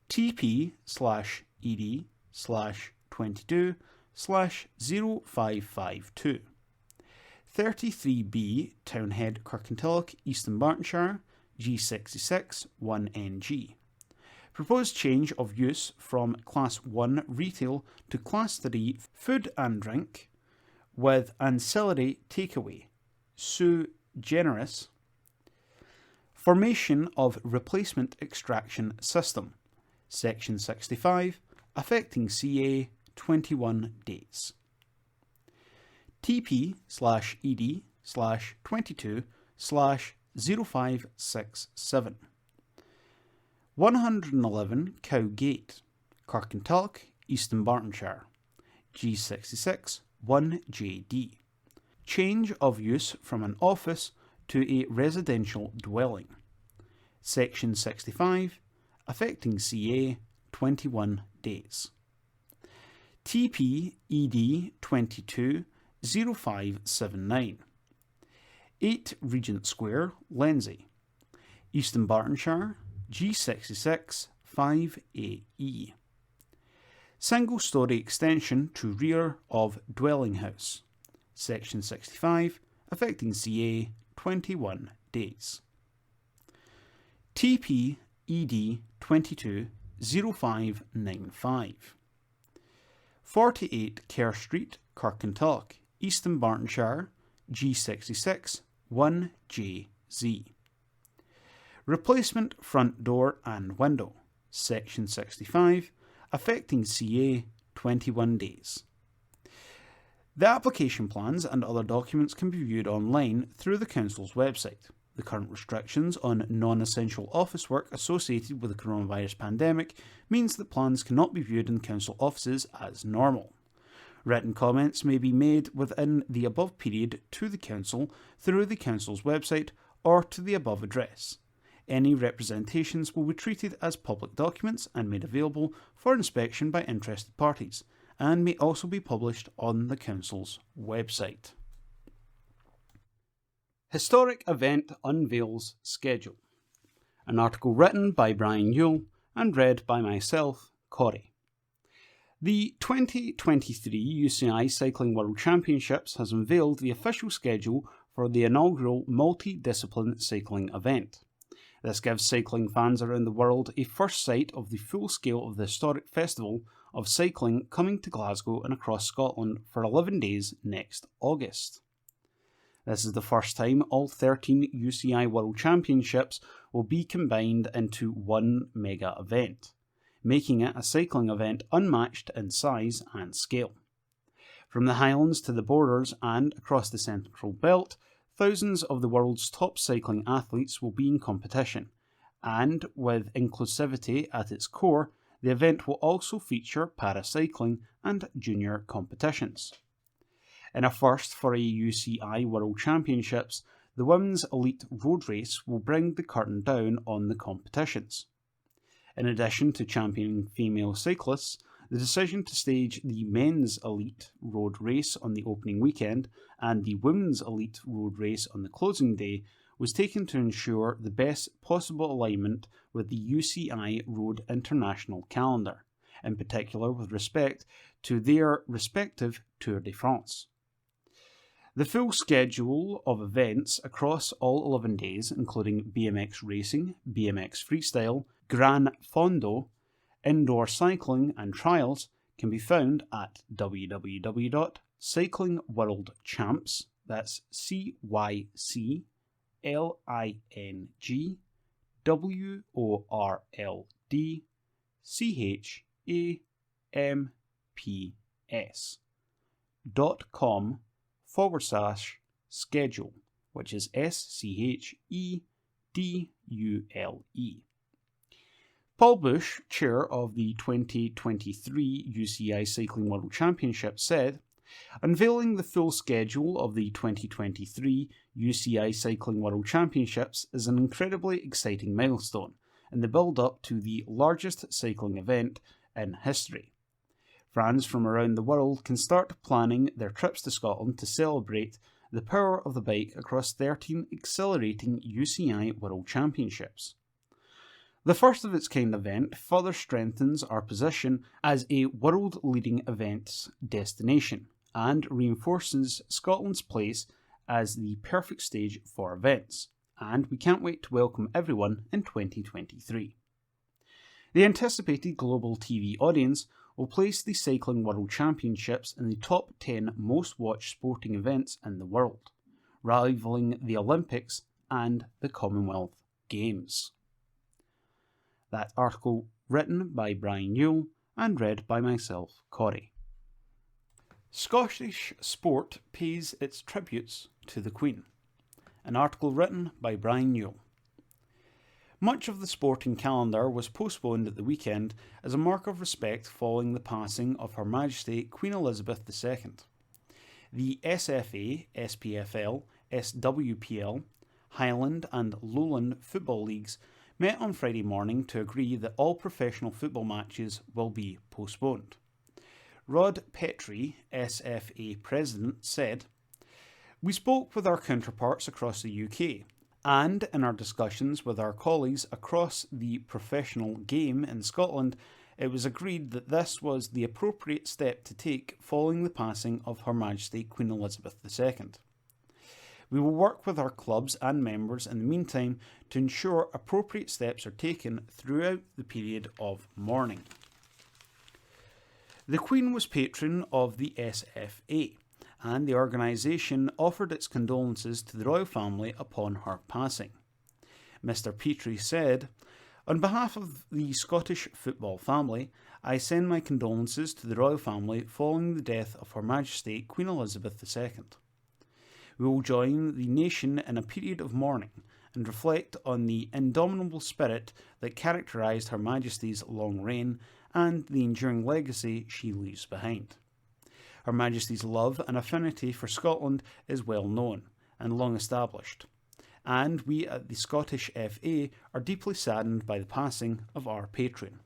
TP/ED/22/0552 33B Townhead Kirkintilloch, East Dunbartonshire, G66 1NG. Proposed change of use from Class 1 retail to Class 3 food and drink with ancillary takeaway. Sue Generis. Formation of replacement extraction system. Section 65, affecting CA 21 days. TP/ED/22/0567. 111 Cowgate, Kirkintilloch, East Dunbartonshire, G66 1JD. Change of use from an office to a residential dwelling. Section 65, affecting CA 21 days. TP/ED/22/0579. 8 Regent Square, Lenzie, East Dunbartonshire, G66 5AE. Single storey extension to rear of dwelling house. Section 65, affecting CA 21 days. TP/ED/22/0595. 48 Kerr Street, Kirkintilloch, East Dunbartonshire, G66 1JZ. Replacement front door and window. Section 65, affecting CA 21 days. The application plans and other documents can be viewed online through the Council's website. The current restrictions on non-essential office work associated with the coronavirus pandemic means that plans cannot be viewed in Council offices as normal. Written comments may be made within the above period to the Council through the Council's website or to the above address. Any representations will be treated as public documents and made available for inspection by interested parties, and may also be published on the Council's website. Historic Event Unveils Schedule. An article written by Brian Yule and read by myself, Corey. The 2023 UCI Cycling World Championships has unveiled the official schedule for the inaugural multi-discipline cycling event. This gives cycling fans around the world a first sight of the full scale of the historic festival of cycling coming to Glasgow and across Scotland for 11 days next August. This is the first time all 13 UCI World Championships will be combined into one mega event, making it a cycling event unmatched in size and scale. From the Highlands to the Borders and across the Central Belt, thousands of the world's top cycling athletes will be in competition, and with inclusivity at its core, the event will also feature paracycling and junior competitions. In a first for a UCI World Championships, the Women's Elite Road Race will bring the curtain down on the competitions. In addition to championing female cyclists, the decision to stage the Men's Elite Road Race on the opening weekend and the Women's Elite Road Race on the closing day was taken to ensure the best possible alignment with the UCI Road International calendar, in particular with respect to their respective Tour de France. The full schedule of events across all 11 days, including BMX racing, BMX freestyle, Gran Fondo, indoor cycling and trials, can be found at www.cyclingworldchamps, that's CYCLINGWORLDChamps.com/schedule, which is SCHEDULE. Paul Bush, chair of the 2023 UCI Cycling World Championship, said, "Unveiling the full schedule of the 2023 UCI Cycling World Championships is an incredibly exciting milestone in the build-up to the largest cycling event in history. Fans from around the world can start planning their trips to Scotland to celebrate the power of the bike across 13 exhilarating UCI World Championships. The first of its kind event further strengthens our position as a world-leading events destination and reinforces Scotland's place as the perfect stage for events, and we can't wait to welcome everyone in 2023. The anticipated global TV audience will place the Cycling World Championships in the top 10 most watched sporting events in the world, rivaling the Olympics and the Commonwealth Games." That article written by Brian Newell and read by myself, Corey. Scottish sport pays its tributes to the Queen. An article written by Brian Newell. Much of the sporting calendar was postponed at the weekend as a mark of respect following the passing of Her Majesty Queen Elizabeth II. The SFA, SPFL, SWPL, Highland and Lowland football leagues met on Friday morning to agree that all professional football matches will be postponed. Rod Petrie, SFA president, said, "We spoke with our counterparts across the UK, and in our discussions with our colleagues across the professional game in Scotland, it was agreed that this was the appropriate step to take following the passing of Her Majesty Queen Elizabeth II. We will work with our clubs and members in the meantime to ensure appropriate steps are taken throughout the period of mourning." The Queen was patron of the SFA, and the organisation offered its condolences to the royal family upon her passing. Mr. Petrie said, "On behalf of the Scottish football family, I send my condolences to the royal family following the death of Her Majesty Queen Elizabeth II. We will join the nation in a period of mourning and reflect on the indomitable spirit that characterised Her Majesty's long reign and the enduring legacy she leaves behind. Her Majesty's love and affinity for Scotland is well known and long established, and we at the Scottish FA are deeply saddened by the passing of our patron."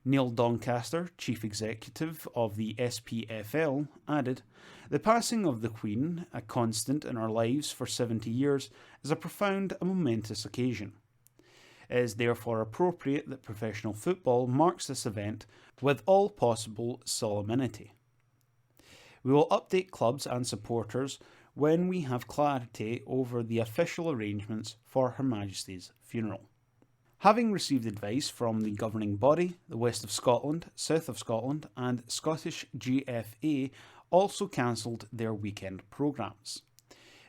Neil Doncaster, Chief Executive of the SPFL, added, "The passing of the Queen, a constant in our lives for 70 years, is a profound and momentous occasion. It is therefore appropriate that professional football marks this event with all possible solemnity. We will update clubs and supporters when we have clarity over the official arrangements for Her Majesty's funeral." Having received advice from the governing body, the West of Scotland, South of Scotland and Scottish GFA also cancelled their weekend programmes.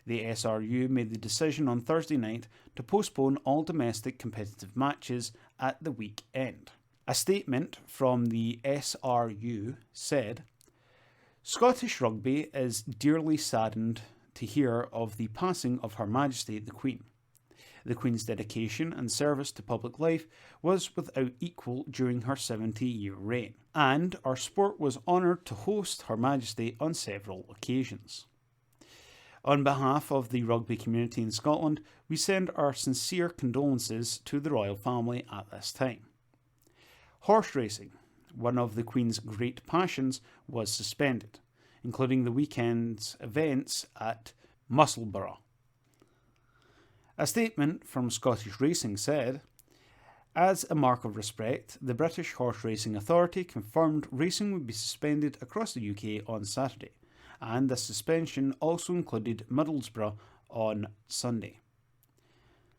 The SRU made the decision on Thursday night to postpone all domestic competitive matches at the weekend. A statement from the SRU said, "Scottish Rugby is dearly saddened to hear of the passing of Her Majesty the Queen. The Queen's dedication and service to public life was without equal during her 70-year reign, and our sport was honoured to host Her Majesty on several occasions. On behalf of the rugby community in Scotland, we send our sincere condolences to the royal family at this time." Horse racing, one of the Queen's great passions, was suspended, including the weekend's events at Musselburgh. A statement from Scottish Racing said, "As a mark of respect, the British Horse Racing Authority confirmed racing would be suspended across the UK on Saturday, and the suspension also included Middlesbrough on Sunday.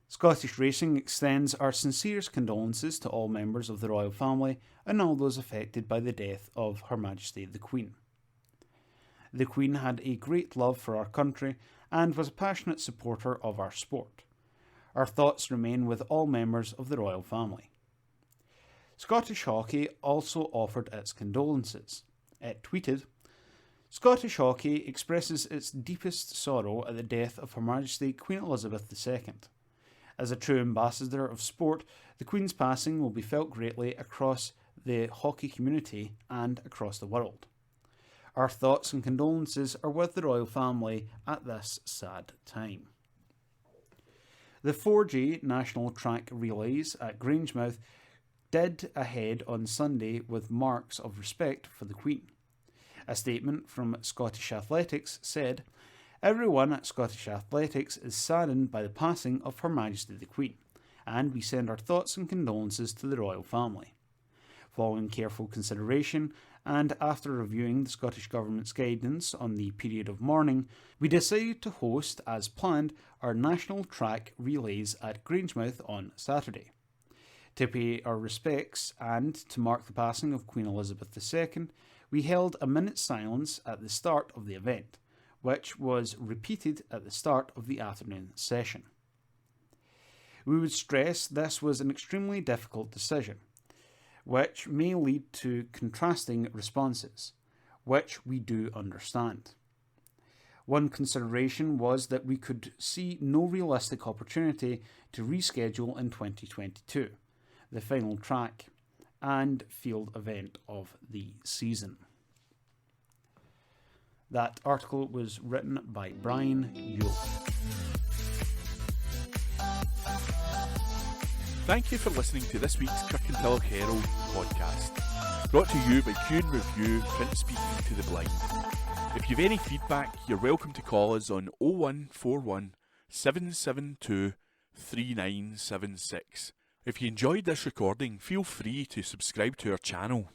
Scottish Racing extends our sincerest condolences to all members of the royal family and all those affected by the death of Her Majesty the Queen. The Queen had a great love for our country and was a passionate supporter of our sport. Our thoughts remain with all members of the royal family." Scottish Hockey also offered its condolences. It tweeted, "Scottish Hockey expresses its deepest sorrow at the death of Her Majesty Queen Elizabeth II. As a true ambassador of sport, the Queen's passing will be felt greatly across the hockey community and across the world. Our thoughts and condolences are with the royal family at this sad time." The 4G National Track Relays at Grangemouth did ahead on Sunday with marks of respect for the Queen. A statement from Scottish Athletics said, "Everyone at Scottish Athletics is saddened by the passing of Her Majesty the Queen, and we send our thoughts and condolences to the royal family. Following careful consideration, and after reviewing the Scottish Government's guidance on the period of mourning, we decided to host, as planned, our national track relays at Grangemouth on Saturday. To pay our respects and to mark the passing of Queen Elizabeth II, we held a minute's silence at the start of the event, which was repeated at the start of the afternoon session. We would stress this was an extremely difficult decision, which may lead to contrasting responses, which we do understand. One consideration was that we could see no realistic opportunity to reschedule in 2022, the final track and field event of the season." That article was written by Brian Yule. Thank you for listening to this week's Kirkintilloch Herald podcast, brought to you by Q Review Print Speaking to the Blind. If you've any feedback, you're welcome to call us on 0141 772 3976. If you enjoyed this recording, feel free to subscribe to our channel.